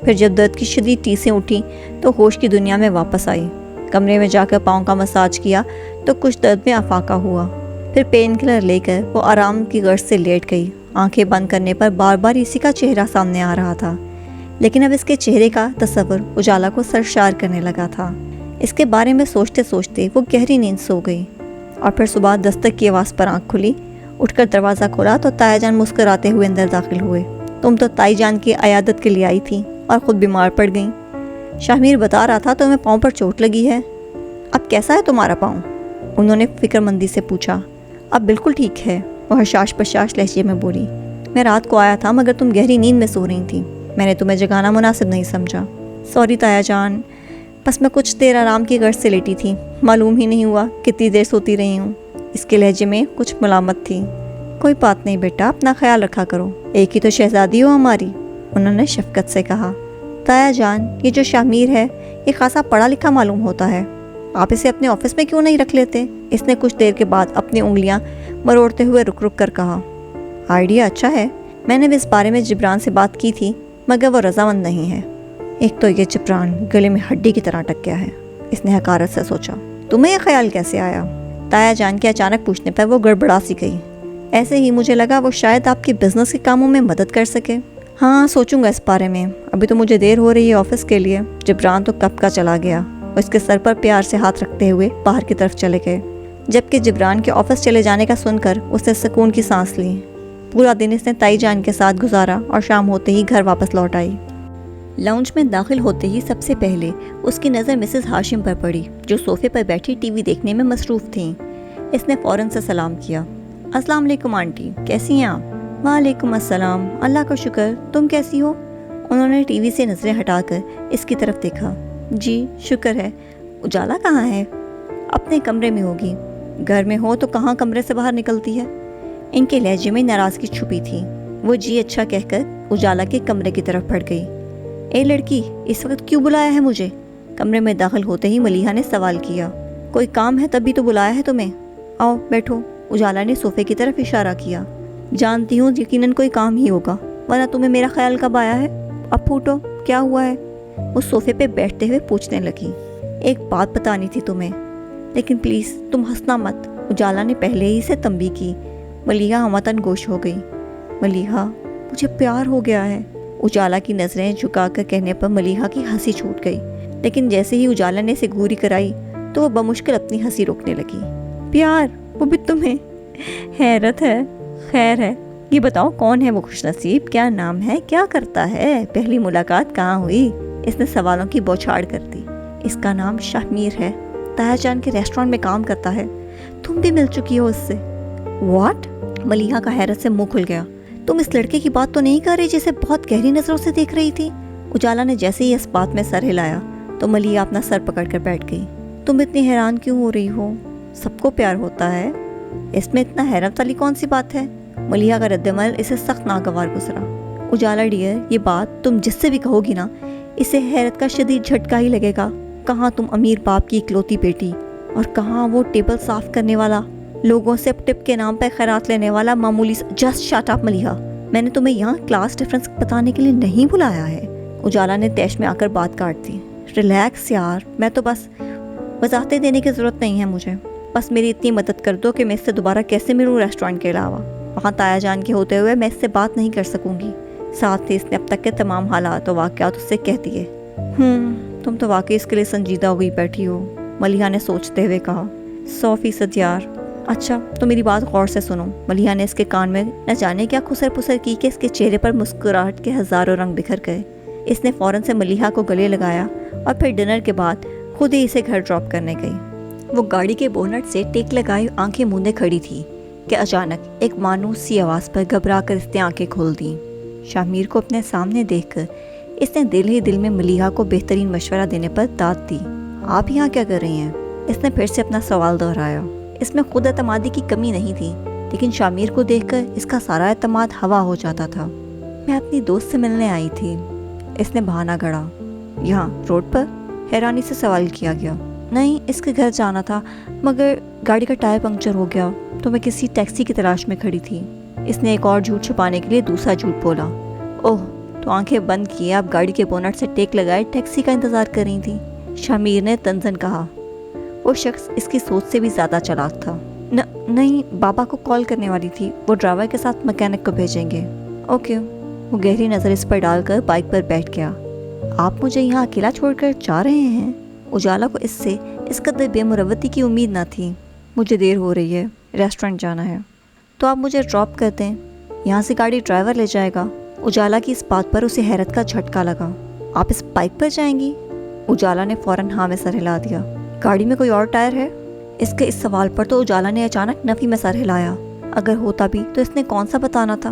پھر جب درد کی شدید ٹیسیں اٹھیں تو ہوش کی دنیا میں واپس آئی۔ کمرے میں جا کر پاؤں کا مساج کیا تو کچھ درد میں افاقہ ہوا۔ پھر پین کلر لے کر وہ آرام کی غرض سے لیٹ گئی۔ آنکھیں بند کرنے پر بار بار اسی کا چہرہ سامنے آ رہا تھا، لیکن اب اس کے چہرے کا تصور اجالا کو سرشار کرنے لگا تھا۔ اس کے بارے میں سوچتے سوچتے وہ گہری نیند سو گئی، اور پھر صبح دستک کی آواز پر آنکھ کھلی۔ اٹھ کر دروازہ کھولا تو تایا جان مسکراتے ہوئے اندر داخل ہوئے۔ تم تو تائی جان کی عیادت کے لیے آئی تھی اور خود بیمار پڑ گئیں۔ شاہ بتا رہا تھا تمہیں پاؤں پر چوٹ لگی ہے، اب کیسا ہے تمہارا پاؤں؟ انہوں نے فکر مندی سے پوچھا۔ اب بالکل ٹھیک ہے، وہ حشاش پشاش لہجے میں بولی۔ میں رات کو آیا تھا مگر تم گہری نیند میں سو رہی تھی، میں نے تمہیں جگانا مناسب نہیں سمجھا۔ سوری تایا جان، بس میں کچھ دیر آرام کی غرض سے لیٹی تھی، معلوم ہی نہیں ہوا کتنی دیر سوتی رہی ہوں۔ اس کے لہجے میں کچھ ملامت تھی۔ कोई बात नहीं बेटा, अपना ख्याल रखा करो, एक ही तो शहजादी हो हमारी, उन्होंने शफकत से कहा। ताया जान, ये जो शामिर है ये खासा पढ़ा लिखा मालूम होता है, आप इसे अपने ऑफिस में क्यों नहीं रख लेते? इसने कुछ देर के बाद अपनी उंगलियां मरोड़ते हुए रुक रुक कर कहा। आइडिया अच्छा है, मैंने भी इस बारे में जिब्रान से बात की थी, मगर वो रजामंद नहीं है। एक तो ये जिब्रान गले में हड्डी की तरह अटक गया है, इसने हकारत से सोचा। तुम्हें यह ख्याल कैसे आया? ताया जान के अचानक पूछने पर वो गड़बड़ा सी गई। ऐसे ही मुझे लगा वो शायद आपके बिजनेस के कामों में मदद कर सके। हाँ, सोचूंगा इस बारे में, अभी तो मुझे देर हो रही है ऑफिस के लिए। जिब्रान तो कब का चला गया, और इसके सर पर प्यार से हाथ रखते हुए बाहर की तरफ चले गए, जबकि जिब्रान के ऑफिस चले जाने का सुनकर उसने सुकून की सांस ली। पूरा दिन इसने ताई जान के साथ गुजारा और शाम होते ही घर वापस लौट आई। लाउंज में दाखिल होते ही सबसे पहले उसकी नज़र मिसेस हाशिम पर पड़ी, जो सोफे पर बैठी टीवी देखने में मसरूफ़ थीं। इसने फ़ौरन से सलाम किया। अस्सलाम वालेकुम आंटी, कैसी हैं आप? वालेकुम अस्सलाम, अल्लाह का शुक्र, तुम कैसी हो? उन्होंने टीवी से नज़रें हटाकर इसकी तरफ देखा। जी शुक्र है। उजाला कहाँ है? अपने कमरे में होगी। घर में हो तो कहाँ कमरे से बाहर निकलती है? इनके लहजे में नाराज़गी छुपी थी। वो जी अच्छा कहकर उजाला के कमरे की तरफ बढ़ गई। ए लड़की, इस वक्त क्यों बुलाया है मुझे? कमरे में दाखिल होते ही मलिहा ने सवाल किया। कोई काम है तभी तो बुलाया है तुम्हें, आओ बैठो। उजाला ने सोफे की तरफ इशारा किया। जानती हूँ यकीनन कोई काम ही होगा, वरना तुम्हें मेरा ख्याल कब आया है? अब फूटो, क्या हुआ है? वो सोफे पे बैठते हुए पूछने लगी। एक बात बतानी थी तुम्हें, लेकिन प्लीज़ तुम हंसना मत, उजाला ने पहले ही से तंबी की। मलिहा हमतन गोश हो गई। मलिहा, मुझे प्यार हो गया है। उजाला की नज़रें झुकाकर कहने पर मलिहा की हंसी छूट गई, लेकिन जैसे ही उजाला ने इसे घूरी कराई तो वो बमुश्किल अपनी हंसी रोकने लगी। प्यार, वो भी तुम्हें? हैरत है। खैर है, ये बताओ कौन है वो खुशनसीब, क्या नाम है, क्या करता है, पहली मुलाकात कहाँ हुई? इसने सवालों की बौछार कर दी। इसका नाम शामिर है, ताया जान के रेस्टोरेंट में काम करता है। तुम भी मिल चुकी हो उससे? व्हाट? मलिहा का हैरत से मुंह खुल गया। तुम इस लड़के की बात तो नहीं कर रही जिसे बहुत गहरी नजरों से देख रही थी? उजाला ने जैसे ही इस बात में सर हिलाया तो मलिहा अपना सर पकड़कर बैठ गई। तुम इतनी हैरान क्यों हो रही हो? सबको प्यार होता है, इसमें इतना हैरत वाली कौन सी बात है? मलिहा का रद्दमल इसे सख्त नागवार गुजरा। उजाला डियर, ये बात तुम जिससे भी कहोगी ना, इसे हैरत का शदीद झटका ही लगेगा। कहाँ तुम अमीर बाप की इकलौती बेटी, और कहाँ वो टेबल साफ करने वाला, लोगों से टिप के नाम पर खैरात लेने वाला मामूली। जस्ट शट अप मलिहा, मैंने तुम्हें यहाँ क्लास डिफरेंस बताने के लिए नहीं बुलाया है। उजाला ने तैश में आकर बात काट दी। रिलैक्स यार, मैं तो बस वजाहतें देने की ज़रूरत नहीं है मुझे, बस मेरी इतनी मदद कर दो कि मैं इससे दोबारा कैसे मिलूँ रेस्टोरेंट के अलावा। वहाँ ताया जान के होते हुए मैं इससे बात नहीं कर सकूँगी। साथ ही इसने अब तक के तमाम हालात और वाक़यात उससे कह दिए। तुम तो वाकई इसके लिए संजीदा हो गई बैठी हो, मलिहा ने सोचते हुए कहा। 100% यार। अच्छा तो मेरी बात गौर से सुनो। मलिहा ने इसके कान में न जाने क्या खुसर पुसर की कि इसके चेहरे पर मुस्कुराहट के हज़ारों रंग बिखर गए। इसने फ़ौरन से मलिहा को गले लगाया और फिर डिनर के बाद खुद ही इसे घर ड्रॉप करने गई। वो गाड़ी के बोनट से टेक लगाई आंखें मूंदे खड़ी थी कि अचानक एक मानूस सी आवाज़ पर घबरा कर इसने आंखें खोल दी। शामिर को अपने सामने देखकर इसने दिल ही दिल में मलिहा को बेहतरीन मशवरा देने पर दाद दी। आप यहाँ क्या कर रही हैं? इसने फिर से अपना सवाल दोहराया। इसमें खुद एतमादी की कमी नहीं थी, लेकिन शामिर को देखकर इसका सारा एतमाद हवा हो जाता था। मैं अपनी दोस्त से मिलने आई थी, इसने बहाना गढ़ा। यहाँ रोड पर? हैरानी से सवाल किया गया। नहीं, इसके घर जाना था, मगर गाड़ी का टायर पंक्चर हो गया तो मैं किसी टैक्सी की तलाश में खड़ी थी। इसने एक और झूठ छुपाने के लिए दूसरा झूठ बोला। ओह, तो आंखें बंद किए आप गाड़ी के बोनट से टेक लगाए टैक्सी का इंतज़ार कर रही थी, शामिर ने तंजन कहा। वो शख्स इसकी सोच से भी ज़्यादा चालाक था। नहीं, बाबा को कॉल करने वाली थी, वो ड्राइवर के साथ मैकेनिक को भेजेंगे। ओके। वो गहरी नज़र इस पर डालकर बाइक पर बैठ गया। आप मुझे यहाँ अकेला छोड़कर जा रहे हैं? उजाला को इससे इस कदर बेमुरवती की उम्मीद ना थी। मुझे देर हो रही है, रेस्टोरेंट जाना है। तो आप मुझे ड्रॉप कर दें, यहाँ से गाड़ी ड्राइवर ले जाएगा। उजाला की इस बात पर उसे हैरत का झटका लगा। आप इस बाइक पर जाएंगी? उजाला ने फ़ौरन हाँ में सर हिला दिया। गाड़ी में कोई और टायर है? इसके इस सवाल पर तो उजाला ने अचानक नफ़ी में सर हिलाया। अगर होता भी तो इसने कौन सा बताना था?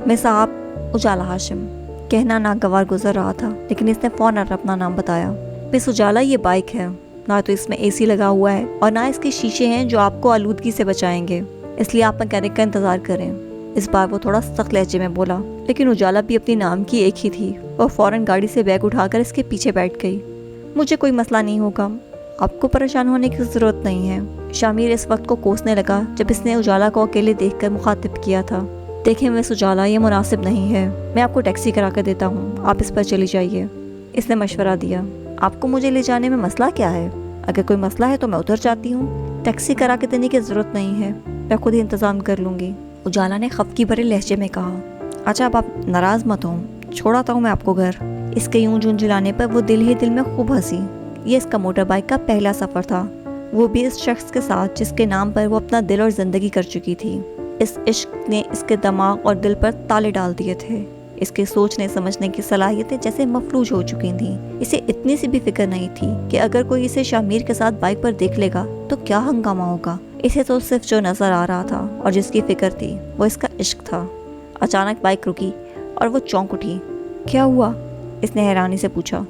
मैं साहब उजाला हाशिम कहना नागवार गुजर रहा था, लेकिन इसने फ़ौरन अपना नाम बताया। मिस उजाला, ये बाइक है, ना तो इसमें एसी लगा हुआ है और ना इसके शीशे हैं जो आपको आलूदगी से बचाएंगे। اس لیے آپ میکینک کا انتظار کریں۔ اس بار وہ تھوڑا سخت لہجے میں بولا، لیکن اجالا بھی اپنی نام کی ایک ہی تھی۔ وہ فوراً گاڑی سے بیگ اٹھا کر اس کے پیچھے بیٹھ گئی۔ مجھے کوئی مسئلہ نہیں ہوگا، آپ کو پریشان ہونے کی ضرورت نہیں ہے۔ شامیر اس وقت کو کوسنے لگا جب اس نے اجالا کو اکیلے دیکھ کر مخاطب کیا تھا۔ دیکھیں مس اجالا، یہ مناسب نہیں ہے، میں آپ کو ٹیکسی کرا کر دیتا ہوں، آپ اس پر چلی جائیے۔ اس نے مشورہ دیا۔ آپ کو مجھے لے جانے میں مسئلہ کیا ہے؟ اگر کوئی مسئلہ ہے تو میں اتر جاتی ہوں، ٹیکسی کرا کے دینے کی ضرورت نہیں ہے، میں خود ہی انتظام کر لوں گی، اجالا نے خفگی بھرے لہجے میں کہا۔ اچھا اب آپ ناراض مت ہوں، چھوڑاتا ہوں میں آپ کو گھر۔ اس کے یوں جھنجھلانے پر وہ دل ہی دل میں خوب ہنسی۔ یہ اس کا موٹر بائک کا پہلا سفر تھا، وہ بھی اس شخص کے ساتھ جس کے نام پر وہ اپنا دل اور زندگی کر چکی تھی۔ اس عشق نے اس کے دماغ اور دل پر تالے ڈال دیے تھے۔ اس کے سوچنے سمجھنے کی صلاحیتیں جیسے مفلوج ہو چکی تھیں۔ اسے اتنی سی بھی فکر نہیں تھی کہ اگر کوئی اسے شامیر کے ساتھ بائک پر دیکھ لے گا تو کیا ہنگامہ ہوگا۔ اسے تو صرف جو نظر آ رہا تھا اور جس کی فکر تھی وہ اس کا عشق تھا۔ اچانک بائک رکی اور وہ چونک اٹھی۔ کیا ہوا؟ اس نے حیرانی سے پوچھا۔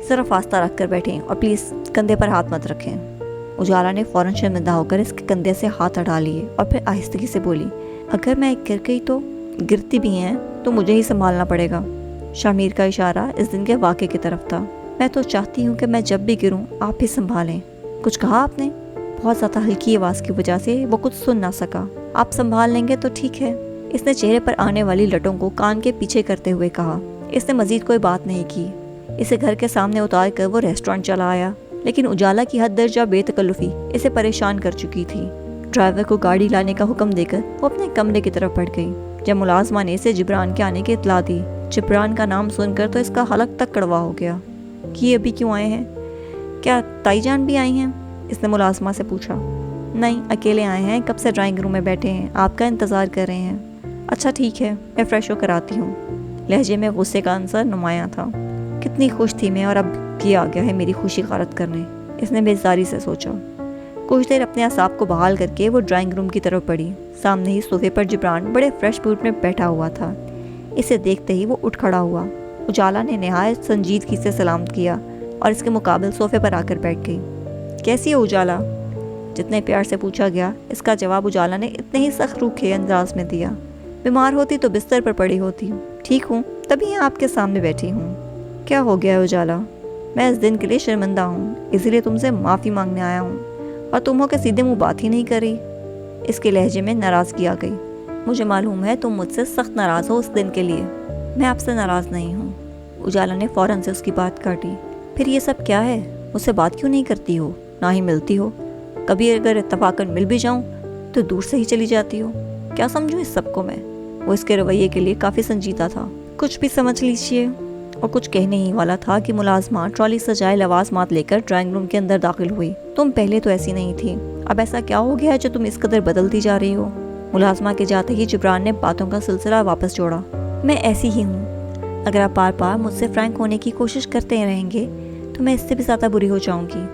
ذرا فاصلہ رکھ کر بیٹھیں اور پلیز کندھے پر ہاتھ مت رکھیں۔ اجالا نے فوراً شرمندہ ہو کر اس کے کندھے سے ہاتھ ہٹا لیے اور پھر آہستگی سے بولی، اگر میں گر گئی تو؟ گرتی بھی ہیں تو مجھے ہی سنبھالنا پڑے گا۔ شامیر کا اشارہ اس دن کے واقعے کی طرف تھا۔ میں تو چاہتی ہوں کہ میں جب بھی گروں آپ ہی سنبھالیں۔ کچھ کہا آپ نے؟ بہت زیادہ ہلکی آواز کی وجہ سے وہ کچھ سن نہ سکا۔ آپ سنبھال لیں گے تو ٹھیک ہے، اس نے چہرے پر آنے والی لٹوں کو کان کے پیچھے کرتے ہوئے کہا۔ اس نے مزید کوئی بات نہیں کی۔ اسے گھر کے سامنے اتار کر وہ ریسٹورنٹ چلا آیا، لیکن اجالا کی حد درجہ بے تکلفی اسے پریشان کر چکی تھی۔ ڈرائیور کو گاڑی لانے کا حکم دے کر وہ اپنے کمرے کی طرف بڑھ گئی۔ جب ملازمہ نے اسے جبران کے آنے کی اطلاع دی، جبران کا نام سن کر تو اس کا حلق تک کڑوا ہو گیا۔ کہ ابھی کیوں آئے ہیں؟ کیا تائی جان بھی آئی ہیں؟ اس نے ملازمہ سے پوچھا۔ نہیں، اکیلے آئے ہیں، کب سے ڈرائنگ روم میں بیٹھے ہیں، آپ کا انتظار کر رہے ہیں۔ اچھا ٹھیک ہے، میں فریش ہو کر آتی ہوں۔ لہجے میں غصے کا عنصر نمایاں تھا۔ کتنی خوش تھی میں اور اب یہ آ گیا ہے میری خوشی غارت کرنے، اس نے بیزاری سے سوچا۔ کچھ دیر اپنے اعصاب کو بحال کر کے وہ ڈرائنگ روم کی طرف بڑھی۔ سامنے ہی صوفے پر جبران بڑے فریش موڈ میں بیٹھا ہوا تھا۔ اسے دیکھتے ہی وہ اٹھ کھڑا ہوا۔ اجالا نے نہایت سنجیدگی سے سلام کیا اور اس کے مقابل صوفے پر آ کر بیٹھ گئی۔ کیسی ہو اجالا؟ جتنے پیار سے پوچھا گیا اس کا جواب اجالا نے اتنے ہی سخت روکھے انداز میں دیا۔ بیمار ہوتی تو بستر پر پڑی ہوتی، ٹھیک ہوں، تبھی یہاں آپ کے سامنے بیٹھی ہوں۔ کیا ہو گیا ہے اجالا؟ میں اس دن کے لیے شرمندہ ہوں، اسی لیے تم سے معافی مانگنے آیا ہوں، اور تم ہو کہ سیدھے منہ بات ہی نہیں کری۔ اس کے لہجے میں ناراضگی آ گئی۔ مجھے معلوم ہے تم مجھ سے سخت ناراض ہو اس دن کے لیے، میں آپ سے ناراض نہیں ہوں۔ اجالا نے فوراً سے اس کی بات کاٹی۔ پھر یہ سب کیا ہے؟ مجھ سے بات کیوں نہیں کرتی ہو، نہ ہی ملتی ہو؟ کبھی اگر اتفاقاً مل بھی جاؤں تو دور سے ہی چلی جاتی ہو، کیا سمجھوں اس سب کو میں؟ وہ اس کے رویے کے لیے کافی سنجیدہ تھا۔ کچھ بھی سمجھ لیجیے۔ اور کچھ کہنے ہی والا تھا کہ ملازمہ ٹرالی سجائے لوازمات لے کر ڈرائنگ روم کے اندر داخل ہوئی۔ تم پہلے تو ایسی نہیں تھی، اب ایسا کیا ہو گیا ہے جو تم اس قدر بدلتی جا رہی ہو؟ ملازمہ کے جاتے ہی جبران نے باتوں کا سلسلہ واپس جوڑا۔ میں ایسی ہی ہوں، اگر آپ بار بار مجھ سے فرینک ہونے کی کوشش کرتے رہیں گے تو میں اس سے بھی زیادہ بری ہو جاؤں گی۔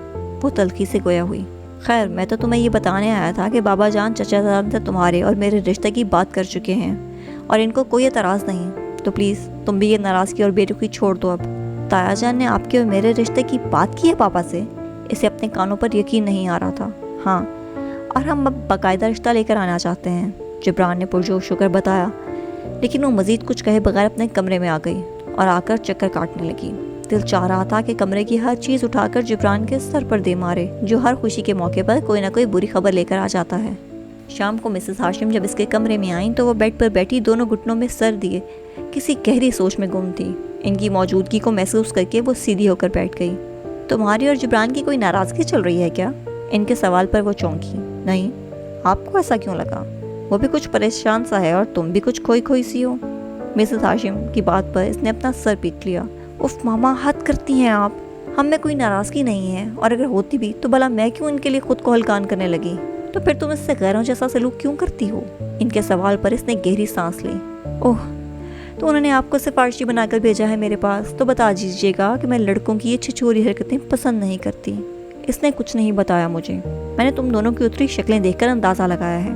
وہ تلخی سے گویا ہوئی۔ خیر، میں تو تمہیں یہ بتانے آیا تھا کہ بابا جان چچا جان سے تمہارے اور میرے رشتے کی بات کر چکے ہیں اور ان کو کوئی اعتراض نہیں، تو پلیز تم بھی یہ ناراضگی اور بے رخی چھوڑ دو اب۔ تایا جان نے آپ کے اور میرے رشتے کی بات کی ہے پاپا سے؟ اسے اپنے کانوں پر یقین نہیں آ رہا تھا۔ ہاں، اور ہم اب باقاعدہ رشتہ لے کر آنا چاہتے ہیں، جبران نے پرجوش ہو کر بتایا۔ لیکن وہ مزید کچھ کہے بغیر اپنے کمرے میں آ گئی اور آ کر چکر کاٹنے لگی۔ دل چاہ رہا تھا کہ کمرے کی ہر چیز اٹھا کر جبران کے سر پر دے مارے، جو ہر خوشی کے موقع پر کوئی نہ کوئی بری خبر لے کر آ جاتا ہے۔ شام کو مسز ہاشم جب اس کے کمرے میں آئیں تو وہ بیڈ پر بیٹھی دونوں گھٹنوں میں سر دیے کسی گہری سوچ میں گم تھی۔ ان کی موجودگی کو محسوس کر کے وہ سیدھی ہو کر بیٹھ گئی۔ تمہاری اور جبران کی کوئی ناراضگی چل رہی ہے کیا؟ ان کے سوال پر وہ چونکی۔ نہیں، آپ کو ایسا کیوں لگا؟ وہ بھی کچھ پریشان سا ہے اور تم بھی کچھ کھوئی کھوئی سی ہو۔ مسز ہاشم کی بات پر اس نے اپنا سر پیٹ لیا۔ اف ماما، حد کرتی ہیں آپ، ہم میں کوئی ناراضگی نہیں ہے، اور اگر ہوتی بھی تو بھلا میں کیوں ان کے لیے خود کو ہلکان کرنے لگی؟ تو پھر تم اس سے غیروں جیسا سلوک کیوں کرتی ہو؟ ان کے سوال پر اس نے گہری سانس لی۔ اوہ، تو انہوں نے آپ کو سفارشی بنا کر بھیجا ہے میرے پاس، تو بتا دیجیے گا کہ میں لڑکوں کی یہ چھچوری حرکتیں پسند نہیں کرتی۔ اس نے کچھ نہیں بتایا مجھے، میں نے تم دونوں کی اتری شکلیں دیکھ کر اندازہ لگایا ہے۔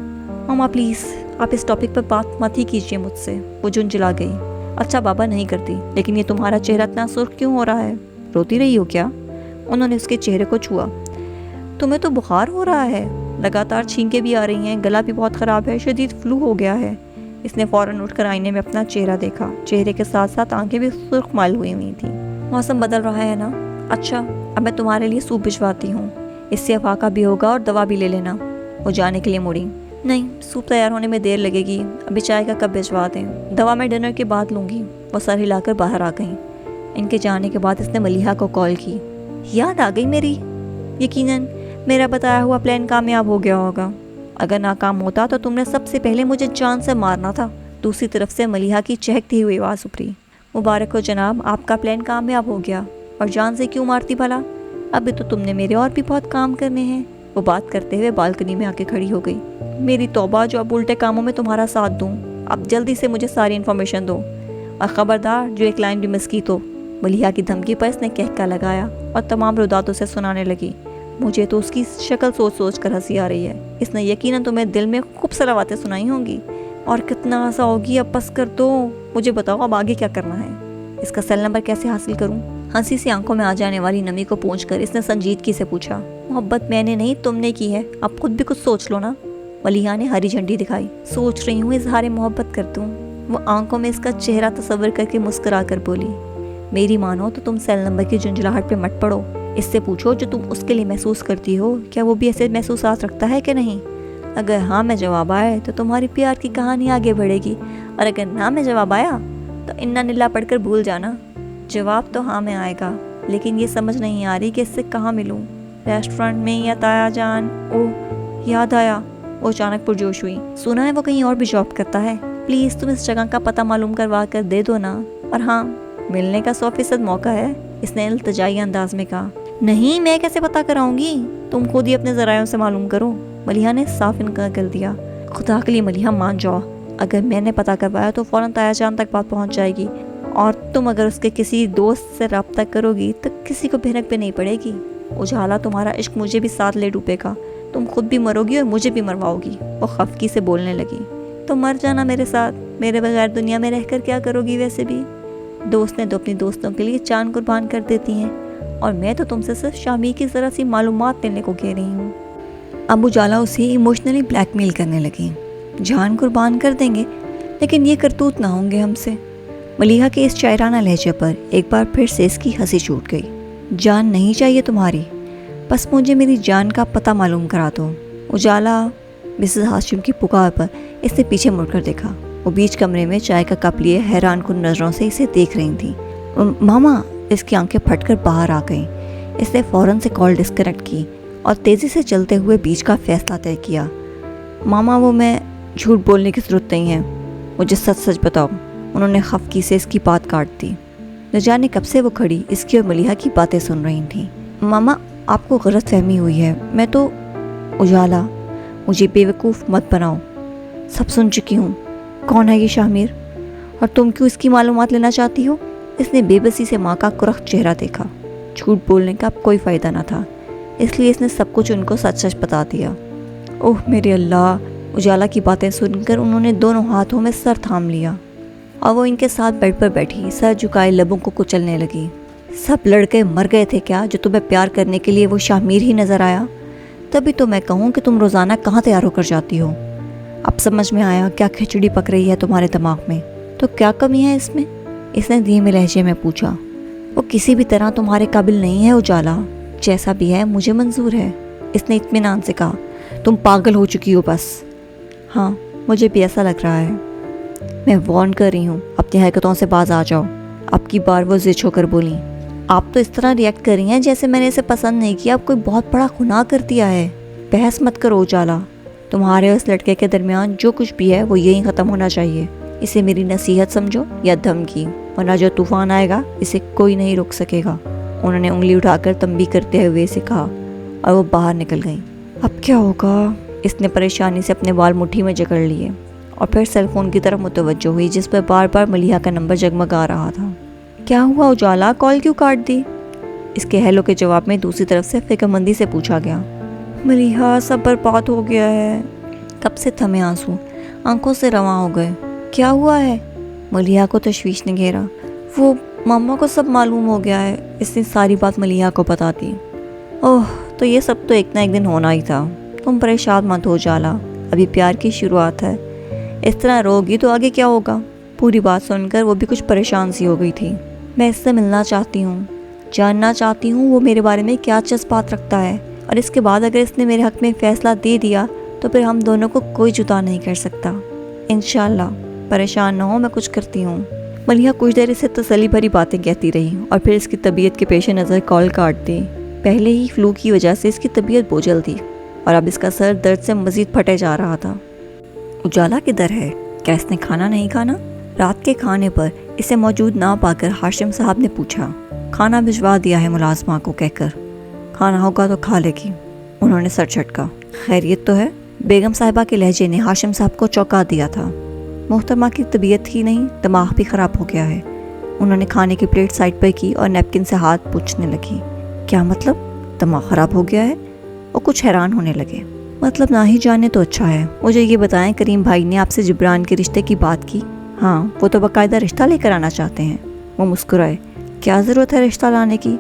ماما پلیز، آپ اس ٹاپک پر بات مت ہی کیجیے مجھ سے، وہ جھنجھلا گئی۔ اچھا بابا، نہیں کرتی، لیکن یہ تمہارا چہرہ اتنا سرخ کیوں ہو رہا ہے؟ روتی رہی ہو کیا؟ انہوں نے اس کے چہرے کو چھوا۔ تمہیں تو بخار ہو رہا ہے، लगातार छींकें भी आ रही हैं, गला भी बहुत ख़राब है, शदीद फ्लू हो गया है। इसने फ़ौरन उठकर आईने में अपना चेहरा देखा। चेहरे के साथ साथ आंखें भी सुर्ख माल हुई हुई थी। मौसम बदल रहा है ना? अच्छा, अब मैं तुम्हारे लिए सूप भिजवाती हूँ, इससे अफाका भी होगा और दवा भी ले लेना। वो जाने के लिए मुड़ी। नहीं, सूप तैयार होने में देर लगेगी, अभी चाय का कप भिजवा दें, दवा मैं डिनर के बाद लूँगी। वो सर हिलाकर बाहर आ गई। इनके जाने के बाद इसने मलिहा को कॉल की। याद आ गई मेरी। यकीनन मेरा बताया हुआ प्लान कामयाब हो गया होगा। अगर नाकाम होता तो तुमने सबसे पहले मुझे जान से मारना था। दूसरी तरफ से मलिहा की चहकती हुई आवाज़ उभरी। मुबारक हो जनाब, आपका प्लान कामयाब हो गया। और जान से क्यों मारती भला? अभी तो तुमने मेरे और भी बहुत काम करने हैं। वो बात करते हुए बालकनी में आके खड़ी हो गई। मेरी तौबा जो अब उल्टे कामों में तुम्हारा साथ दूं। अब जल्दी से मुझे सारी इन्फॉर्मेशन दो, और ख़बरदार जो एक लाइन भी मिस की तो। मलिहा की धमकी पर इसने कहका लगाया और तमाम रुदातों से सुनाने लगी। मुझे तो उसकी शक्ल सोच सोच कर हंसी आ रही है। इसने यकीनन तुम्हें दिल में खूब सारी बातें सुनाई होंगी, और कितना हंसा होगी। अब बस कर दो, मुझे बताओ अब आगे क्या करना है। इसका सेल नंबर कैसे हासिल करूं? हंसी सी आंखों में आ जाने वाली नमी को पोंछकर इसने संजीदगी से पूछा। मोहब्बत मैंने नहीं तुमने की है, अब खुद भी कुछ सोच लो ना। मलिहा ने हरी झंडी दिखाई। सोच रही हूँ इजहार मोहब्बत कर दूँ। वो आंखों में इसका चेहरा तस्वर करके मुस्कुरा कर बोली। मेरी मानो तो तुम सेल नंबर की झुंझलाहट पे मत पड़ो। इससे पूछो जो तुम उसके लिए महसूस करती हो, क्या वो भी ऐसे महसूसात रखता है कि नहीं। अगर हाँ में जवाब आए तो तुम्हारी प्यार की कहानी आगे बढ़ेगी, और अगर ना में जवाब आया तो इन्ना नीला पढ़कर भूल जाना। जवाब तो हाँ में आएगा, लेकिन ये समझ नहीं आ रही कि इससे कहाँ मिलूँ, रेस्टोरेंट में या ताया जान। ओह याद आया, वो अचानक पुरजोश हुई। सुना है वो कहीं और भी जॉब करता है। प्लीज़ तुम इस जगह का पता मालूम करवा कर दे दो ना। और हाँ, मिलने का 100% मौका है, इसने इल्तिजाई अंदाज में कहा। नहीं, मैं कैसे पता कराऊंगी, तुम खुद ही अपने ज़रायों से मालूम करो। मलिहा ने साफ इनकार कर दिया। खुदा के लिए मलिहा मान जाओ, अगर मैंने पता करवाया तो फ़ौरन ताया जान तक बात पहुंच जाएगी, और तुम अगर उसके किसी दोस्त से रब्ता करोगी तो किसी को भनक पे नहीं पड़ेगी। उजाला, तुम्हारा इश्क मुझे भी साथ ले डूबेगा, तुम खुद भी मरोगी और मुझे भी मरवाओगी। वो खफकी से बोलने लगी। तो मर जाना मेरे साथ, मेरे बगैर दुनिया में रहकर क्या करोगी। वैसे भी दोस्तें तो अपनी दोस्तों के लिए जान कुर्बान कर देती हैं, और मैं तो तुमसे सिर्फ शामी की ज़रा सी मालूमात लेने को कह रही हूँ। अब उजाला उसे इमोशनली ब्लैकमेल करने लगी। जान कुर्बान कर देंगे, लेकिन ये करतूत ना होंगे हमसे। मलिहा के इस शायराना लहजे पर एक बार फिर से इसकी हंसी छूट गई। जान नहीं चाहिए तुम्हारी, बस मुझे मेरी जान का पता मालूम करा दो। उजाला, मिसेस हाशिम की पुकार पर इसने पीछे मुड़कर देखा। वो बीच कमरे में चाय का कप लिए हैरान कुन नज़रों से इसे देख रही थी। मामा, इसकी आंखें फटकर बाहर आ गईं। इसने फ़ौरन से कॉल डिस्कनेक्ट की और तेज़ी से चलते हुए बीच का फैसला तय किया। मामा, वो मैं झूठ बोलने की ज़रूरत नहीं है, मुझे सच सच बताओ। उन्होंने खफकी से इसकी बात काट दी। न जाने कब से वो खड़ी इसकी और मलिहा की बातें सुन रही थी। मामा, आपको गलत फहमी हुई है, मैं तो। उजाला, मुझे बेवकूफ़ मत बनाओ, सब सुन चुकी हूँ। कौन है ये शामिर, और तुम क्यों इसकी मालूमात लेना चाहती हो? इसने बेबसी से माँ का कुरख चेहरा देखा। झूठ बोलने का अब कोई फ़ायदा न था, इसलिए इसने सब कुछ उनको सच सच बता दिया। ओह मेरे अल्लाह! उजाला की बातें सुनकर उन्होंने दोनों हाथों में सर थाम लिया, और वो इनके साथ बेड पर बैठी सर झुकाए लबों को कुचलने लगी। सब लड़के मर गए थे क्या, जो तुम्हें प्यार करने के लिए वो शामिर ही नज़र आया? तभी तो मैं कहूँ कि तुम रोज़ाना कहाँ तैयार होकर जाती हो। अब समझ में आया क्या खिचड़ी पक रही है तुम्हारे दिमाग में। तो क्या कमी है इसमें? इसने धीमे लहजे में पूछा। वो किसी भी तरह तुम्हारे काबिल नहीं है उजाला, जैसा भी है मुझे मंजूर है, इसने इत्मीनान से कहा। तुम पागल हो चुकी हो बस। हाँ, मुझे भी ऐसा लग रहा है। मैं वार्न कर रही हूँ, अपनी हरकतों से बाज आ जाओ। अब की बार वो जिद होकर बोली। आप तो इस तरह रिएक्ट कर रही हैं जैसे मैंने इसे पसंद नहीं किया, अब कोई बहुत बड़ा गुनाह कर दिया है। बहस मत करो उजाला, तुम्हारे और उस लड़के के दरमियान जो कुछ भी है वो यहीं ख़त्म होना चाहिए। इसे मेरी नसीहत समझो या धमकी, वरना जो तूफान आएगा इसे कोई नहीं रोक सकेगा। उन्होंने उंगली उठाकर तंबी करते हुए इसे कहा, और वो बाहर निकल गई। अब क्या होगा? इसने परेशानी से अपने बाल मुट्ठी में जकड़ लिए और फिर सेल फोन की तरफ मुतवज्जो हुई, जिस पर बार बार मलिहा का नंबर जगमगा रहा था। क्या हुआ उजाला, कॉल क्यों काट दी? इसके हेलो के जवाब में दूसरी तरफ से फिक्रमंदी से पूछा गया। मलिहा, सब बर्बाद हो गया है। तब से थमे आंसू आंखों से रवां हो गए। क्या हुआ है? मलिहा को तशवीश ने घेरा। वो मामा को सब मालूम हो गया है। इसने सारी बात मलिहा को बता दी। ओह, तो ये सब तो एक ना एक दिन होना ही था। तुम परेशान मत हो उजाला, अभी प्यार की शुरुआत है, इस तरह रोगी तो आगे क्या होगा। पूरी बात सुनकर वो भी कुछ परेशान सी हो गई थी। मैं इससे मिलना चाहती हूँ, जानना चाहती हूँ वो मेरे बारे में क्या जज्बात रखता है, और इसके बाद अगर इसने मेरे हक़ में फ़ैसला दे दिया तो फिर हम दोनों को कोई जुदा नहीं कर सकता। इंशाल्लाह, परेशान ना हो, मैं कुछ करती हूँ। मलिहा कुछ देर इसे तसल्ली भरी बातें कहती रही और फिर इसकी तबीयत के पेश नज़र कॉल काट दी। पहले ही फ्लू की वजह से इसकी तबीयत बोझल थी और अब इसका सर दर्द से मज़ीद फटे जा रहा था। उजाला किधर है? क्या इसने खाना नहीं खाना? रात के खाने पर इसे मौजूद ना पाकर हाशिम साहब ने पूछा। खाना भिजवा दिया है मुलाजमा को कहकर, खाना होगा तो खा लेगी। उन्होंने सर झटका। खैरियत तो है? बेगम साहिबा के लहजे ने हाशिम साहब को चौंका दिया था। मोहतरमा की तबीयत ही नहीं, दिमाग भी ख़राब हो गया है। उन्होंने खाने की प्लेट साइड पर की और नैपकिन से हाथ पोंछने लगी। क्या मतलब, दिमाग ख़राब हो गया है? वो कुछ हैरान होने लगे। मतलब ना ही जाने तो अच्छा है। मुझे ये बताएं, करीम भाई ने आपसे जिब्रान के रिश्ते की बात की? हाँ, वो तो बाकायदा रिश्ता लेकर आना चाहते हैं। वो मुस्कुराए। क्या ज़रूरत है रिश्ता लाने की?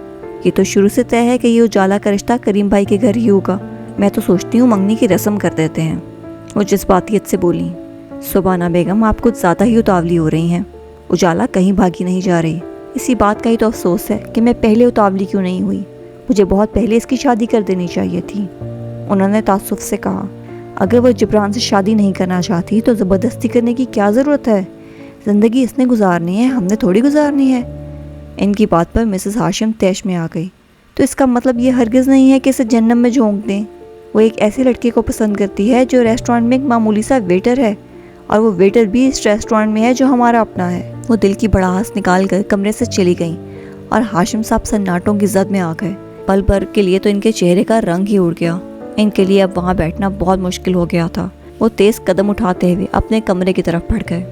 ये तो शुरू से तय है कि ये उजाला का रिश्ता करीम भाई के घर ही होगा। मैं तो सोचती हूँ मंगनी की रस्म कर देते हैं। वो जज्बातियत से बोली। सुबाना बेगम, आप कुछ ज़्यादा ही उतावली हो रही हैं। उजाला कहीं भागी नहीं जा रही। इसी बात का ही तो अफसोस है कि मैं पहले उतावली क्यों नहीं हुई। मुझे बहुत पहले इसकी शादी कर देनी चाहिए थी। उन्होंने तासुफ से कहा। अगर वो जिब्रान से शादी नहीं करना चाहती तो ज़बरदस्ती करने की क्या ज़रूरत है? ज़िंदगी इसने गुजारनी है, हमने थोड़ी गुजारनी है। इनकी बात पर मिसेस हाशिम तैश में आ गई। तो इसका मतलब ये हरगिज़ नहीं है कि इसे जहन्नम में झोंक दें। वो एक ऐसे लड़के को पसंद करती है जो रेस्टोरेंट में एक मामूली सा वेटर है, और वो वेटर भी इस रेस्टोरेंट में है जो हमारा अपना है। वो दिल की भड़ास निकाल कर कमरे से चली गई और हाशिम साहब सन्नाटों की जद में आ गए। पल भर के लिए तो इनके चेहरे का रंग ही उड़ गया। इनके लिए अब वहाँ बैठना बहुत मुश्किल हो गया था। वो तेज़ कदम उठाते हुए अपने कमरे की तरफ बढ़ गए।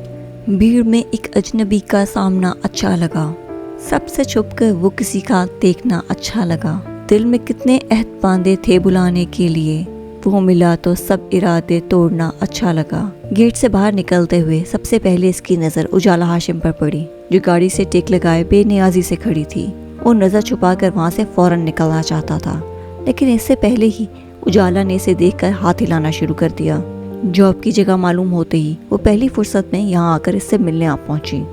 भीड़ में एक अजनबी का सामना अच्छा लगा। सबसे छुपकर वो किसी का देखना अच्छा लगा। दिल में कितने अहद बांधे थे बुलाने के लिए, वो मिला तो सब इरादे तोड़ना अच्छा लगा। गेट से बाहर निकलते हुए सबसे पहले इसकी नज़र उजाला हाशिम पर पड़ी, जो गाड़ी से टेक लगाए बेनियाजी से खड़ी थी। वो नज़र छुपाकर वहाँ से फौरन निकलना चाहता था, लेकिन इससे पहले ही उजाला ने इसे देखकर हाथ हिलाना शुरू कर दिया। जॉब की जगह मालूम होते ही वो पहली फुर्सत में यहाँ आकर इससे मिलने आ पहुँची।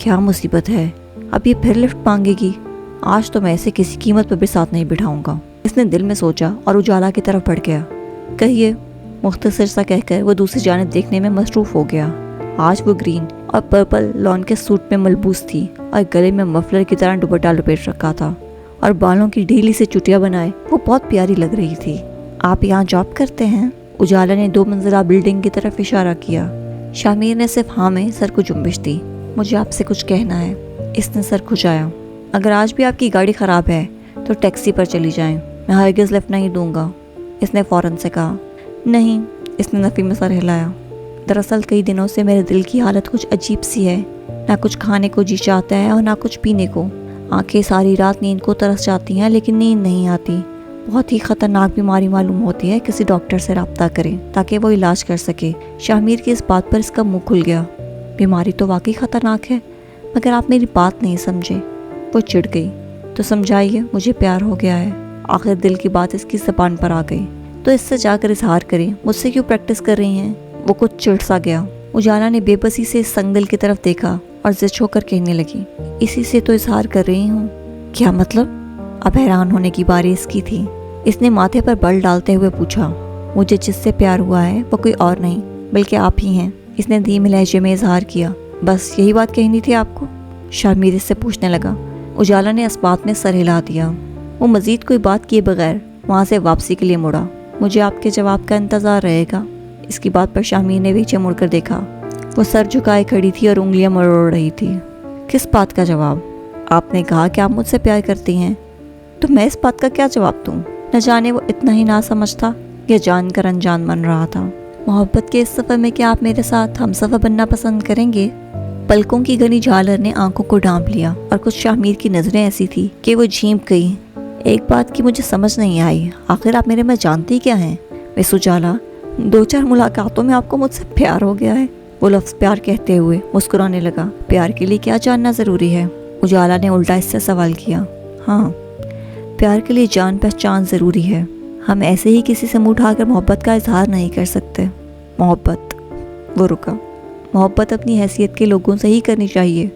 क्या मुसीबत है, अब ये फिर लिफ्ट मांगेगी? आज तो मैं इसे किसी कीमत पर भी साथ नहीं बिठाऊंगा, इसने दिल में सोचा और उजाला की तरफ बढ़ गया। कहिए, मुख्तसर सा कहकर वो दूसरी जानिब देखने में मसरूफ़ हो गया। आज वो ग्रीन और पर्पल लॉन के सूट में मलबूस थी और गले में मफलर की तरह दुपट्टा लपेट रखा था और बालों की ढीली से चुटिया बनाए वो बहुत प्यारी लग रही थी। आप यहाँ जॉब करते हैं? उजाला ने 2 मंजिला बिल्डिंग की तरफ इशारा किया। शामिर ने सिर्फ हाँ में सर को जुम्बिश दी। मुझे आपसे कुछ कहना है। इसने सर खुजाया। अगर आज भी आपकी गाड़ी ख़राब है तो टैक्सी पर चली जाएं, मैं हरगिज़ लिफ्ट नहीं दूंगा, इसने फ़ौरन से कहा। नहीं, इसने नफ़ी में सर हिलाया। दरअसल कई दिनों से मेरे दिल की हालत कुछ अजीब सी है, ना कुछ खाने को जी चाहता है और ना कुछ पीने को। आंखें सारी रात नींद को तरस जाती हैं लेकिन नींद नहीं आती। बहुत ही ख़तरनाक बीमारी मालूम होती है, किसी डॉक्टर से रब्ता करें ताकि वो इलाज कर सके। शामिर की इस बात पर इसका मुंह खुल गया। बीमारी तो वाकई ख़तरनाक है, मगर आप मेरी बात नहीं समझे। वो चिढ़ गई। तो समझाइए, मुझे प्यार हो गया है। आखिर दिल की बात इसकी ज़बान पर आ गई। तो इससे जाकर इजहार करें, मुझसे क्यों प्रैक्टिस कर रही हैं? वो कुछ चिढ़ सा गया। उजाला ने बेबसी से इस संगदिल की तरफ देखा और जिद होकर कहने लगी, इसी से तो इजहार कर रही हूँ। क्या मतलब? अब हैरान होने की बारी इसकी थी। इसने माथे पर बल डालते हुए पूछा, मुझे जिससे प्यार हुआ है वो कोई और नहीं बल्कि आप ही हैं। इसने धीमे लहजे में इजहार किया। बस यही बात कहनी थी आपको? शामिर इससे पूछने लगा। उजाला ने इस बात में सर हिला दिया। वो मज़ीद कोई बात किए बगैर वहाँ से वापसी के लिए मुड़ा। मुझे आपके जवाब का इंतज़ार रहेगा। इसकी बात पर शामिर ने पीछे मुड़कर देखा। वो सर झुकाए खड़ी थी और उंगलियां मरोड़ रही थी। किस बात का जवाब? आपने कहा कि आप मुझसे प्यार करती हैं, तो मैं इस बात का क्या जवाब दूँ? न जाने वो इतना ही ना समझता या जानकर अनजान बन रहा था। मोहब्बत के इस सफ़र में क्या आप मेरे साथ हमसफ़र बनना पसंद करेंगे? पलकों की घनी झालर ने आंखों को ढांप लिया और कुछ शामिर की नज़रें ऐसी थी कि वो झींप गई। एक बात की मुझे समझ नहीं आई, आखिर आप मेरे में जानती क्या हैं? मिस उजाला, 2-4 मुलाकातों में आपको मुझसे प्यार हो गया है। वो लफ्ज़ प्यार कहते हुए मुस्कुराने लगा। प्यार के लिए क्या जानना ज़रूरी है? उजाला ने उल्टा इससे सवाल किया। हाँ, प्यार के लिए जान पहचान ज़रूरी है। ہم ایسے ہی کسی سے منہ اٹھا کر محبت کا اظہار نہیں کر سکتے۔ محبت، وہ رکا۔ محبت اپنی حیثیت کے لوگوں سے ہی کرنی چاہیے،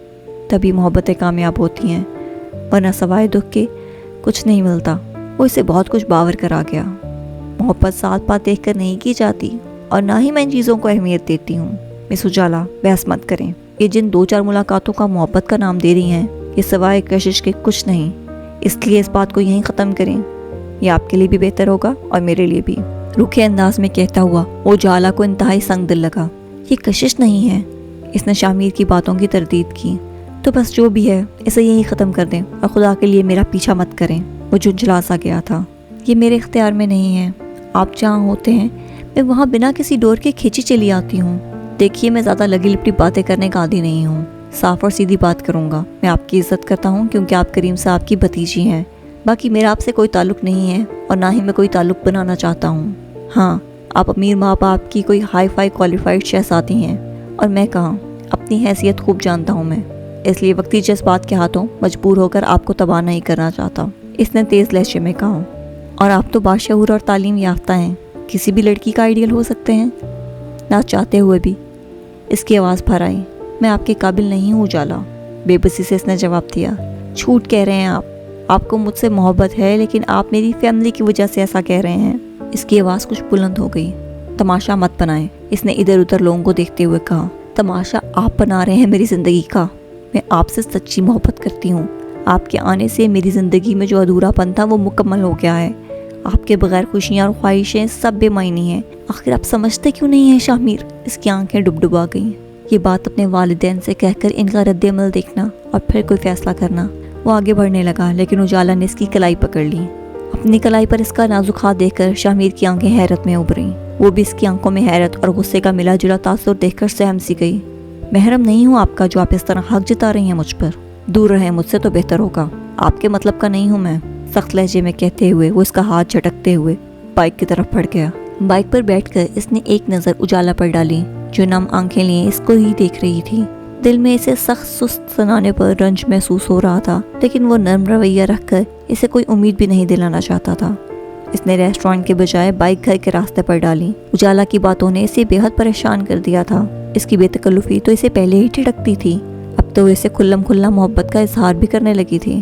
تبھی محبتیں کامیاب ہوتی ہیں، ورنہ سوائے دکھ کے کچھ نہیں ملتا۔ وہ اسے بہت کچھ باور کرا گیا۔ محبت ساتھ پات دیکھ کر نہیں کی جاتی، اور نہ ہی میں ان چیزوں کو اہمیت دیتی ہوں۔ مس اجالا، بحث مت کریں۔ یہ جن 2-4 ملاقاتوں کا محبت کا نام دے رہی ہیں، یہ سوائے کشش کے کچھ نہیں، اس لیے اس بات کو یہیں ختم کریں۔ یہ آپ کے لیے بھی بہتر ہوگا اور میرے لیے بھی۔ روکھے انداز میں کہتا ہوا اجالا کو انتہائی سنگ دل لگا۔ یہ کشش نہیں ہے۔ اس نے شامیر کی باتوں کی تردید کی۔ تو بس جو بھی ہے اسے یہیں ختم کر دیں، اور خدا کے لیے میرا پیچھا مت کریں۔ وہ جھنجھلا سا گیا تھا۔ یہ میرے اختیار میں نہیں ہے۔ آپ جہاں ہوتے ہیں میں وہاں بنا کسی ڈور کے کھینچی چلی آتی ہوں۔ دیکھیے، میں زیادہ لگی لپٹی باتیں کرنے کا عادی نہیں ہوں۔ صاف اور سیدھی بات کروں گا۔ میں آپ کی عزت کرتا ہوں کیونکہ آپ کریم صاحب کی بھتیجی ہیں۔ باقی میرا آپ سے کوئی تعلق نہیں ہے، اور نہ ہی میں کوئی تعلق بنانا چاہتا ہوں۔ ہاں، آپ امیر ماں باپ کی کوئی ہائی فائی کوالیفائڈ شہزادی ہیں، اور میں کہاں؟ اپنی حیثیت خوب جانتا ہوں میں، اس لیے وقتی جذبات کے ہاتھوں مجبور ہو کر آپ کو تباہ نہیں کرنا چاہتا، اس نے تیز لہجے میں کہا۔ اور آپ تو باشعور اور تعلیم یافتہ ہیں، کسی بھی لڑکی کا آئیڈیل ہو سکتے ہیں، نہ چاہتے ہوئے بھی۔ اس کی آواز بھر آئی۔ میں آپ کے قابل نہیں ہوں اجالا، بے بسی سے اس نے جواب دیا۔ جھوٹ کہہ رہے ہیں آپ کو مجھ سے محبت ہے، لیکن آپ میری فیملی کی وجہ سے ایسا کہہ رہے ہیں۔ اس کی آواز کچھ بلند ہو گئی۔ تماشا مت بنائیں، اس نے ادھر ادھر لوگوں کو دیکھتے ہوئے کہا۔ تماشا آپ بنا رہے ہیں میری زندگی کا۔ میں آپ سے سچی محبت کرتی ہوں۔ آپ کے آنے سے میری زندگی میں جو ادھورا پن تھا وہ مکمل ہو گیا ہے۔ آپ کے بغیر خوشیاں اور خواہشیں سب بے معنی ہیں۔ آخر آپ سمجھتے کیوں نہیں ہیں شامیر؟ اس کی آنکھیں ڈبڈبا گئیں۔ یہ بات اپنے والدین سے کہہ کر ان کا رد عمل دیکھنا اور پھر کوئی فیصلہ کرنا۔ وہ آگے بڑھنے لگا، لیکن اجالا نے اس کی کلائی پکڑ لی۔ اپنی کلائی پر اس کا نازک ہاتھ دیکھ کر شامیر کی آنکھیں حیرت میں ابھریں۔ وہ بھی اس کی آنکھوں میں حیرت اور غصے کا ملا جلا تاثر دیکھ کر سہم سی گئی۔ محرم نہیں ہوں آپ کا جو آپ اس طرح حق جتا رہی ہیں مجھ پر۔ دور رہیں مجھ سے تو بہتر ہوگا۔ آپ کے مطلب کا نہیں ہوں میں، سخت لہجے میں کہتے ہوئے وہ اس کا ہاتھ جھٹکتے ہوئے بائک کی طرف بڑھ گیا۔ بائک پر بیٹھ کر اس نے ایک نظر اجالا پر ڈالی، جو نم آنکھیں لیے اس کو ہی دیکھ رہی تھی۔ دل میں اسے سخت سست سنانے پر رنج محسوس ہو رہا تھا، لیکن وہ نرم رویہ رکھ کر اسے کوئی امید بھی نہیں دلانا چاہتا تھا۔ اس نے ریسٹورانٹ کے بجائے بائک گھر کے راستے پر ڈالی۔ اجالا کی باتوں نے اسے بے حد پریشان کر دیا تھا۔ اس کی بے تکلفی تو اسے پہلے ہی ٹھڑکتی تھی، اب تو اسے کھلم کھلا محبت کا اظہار بھی کرنے لگی تھی۔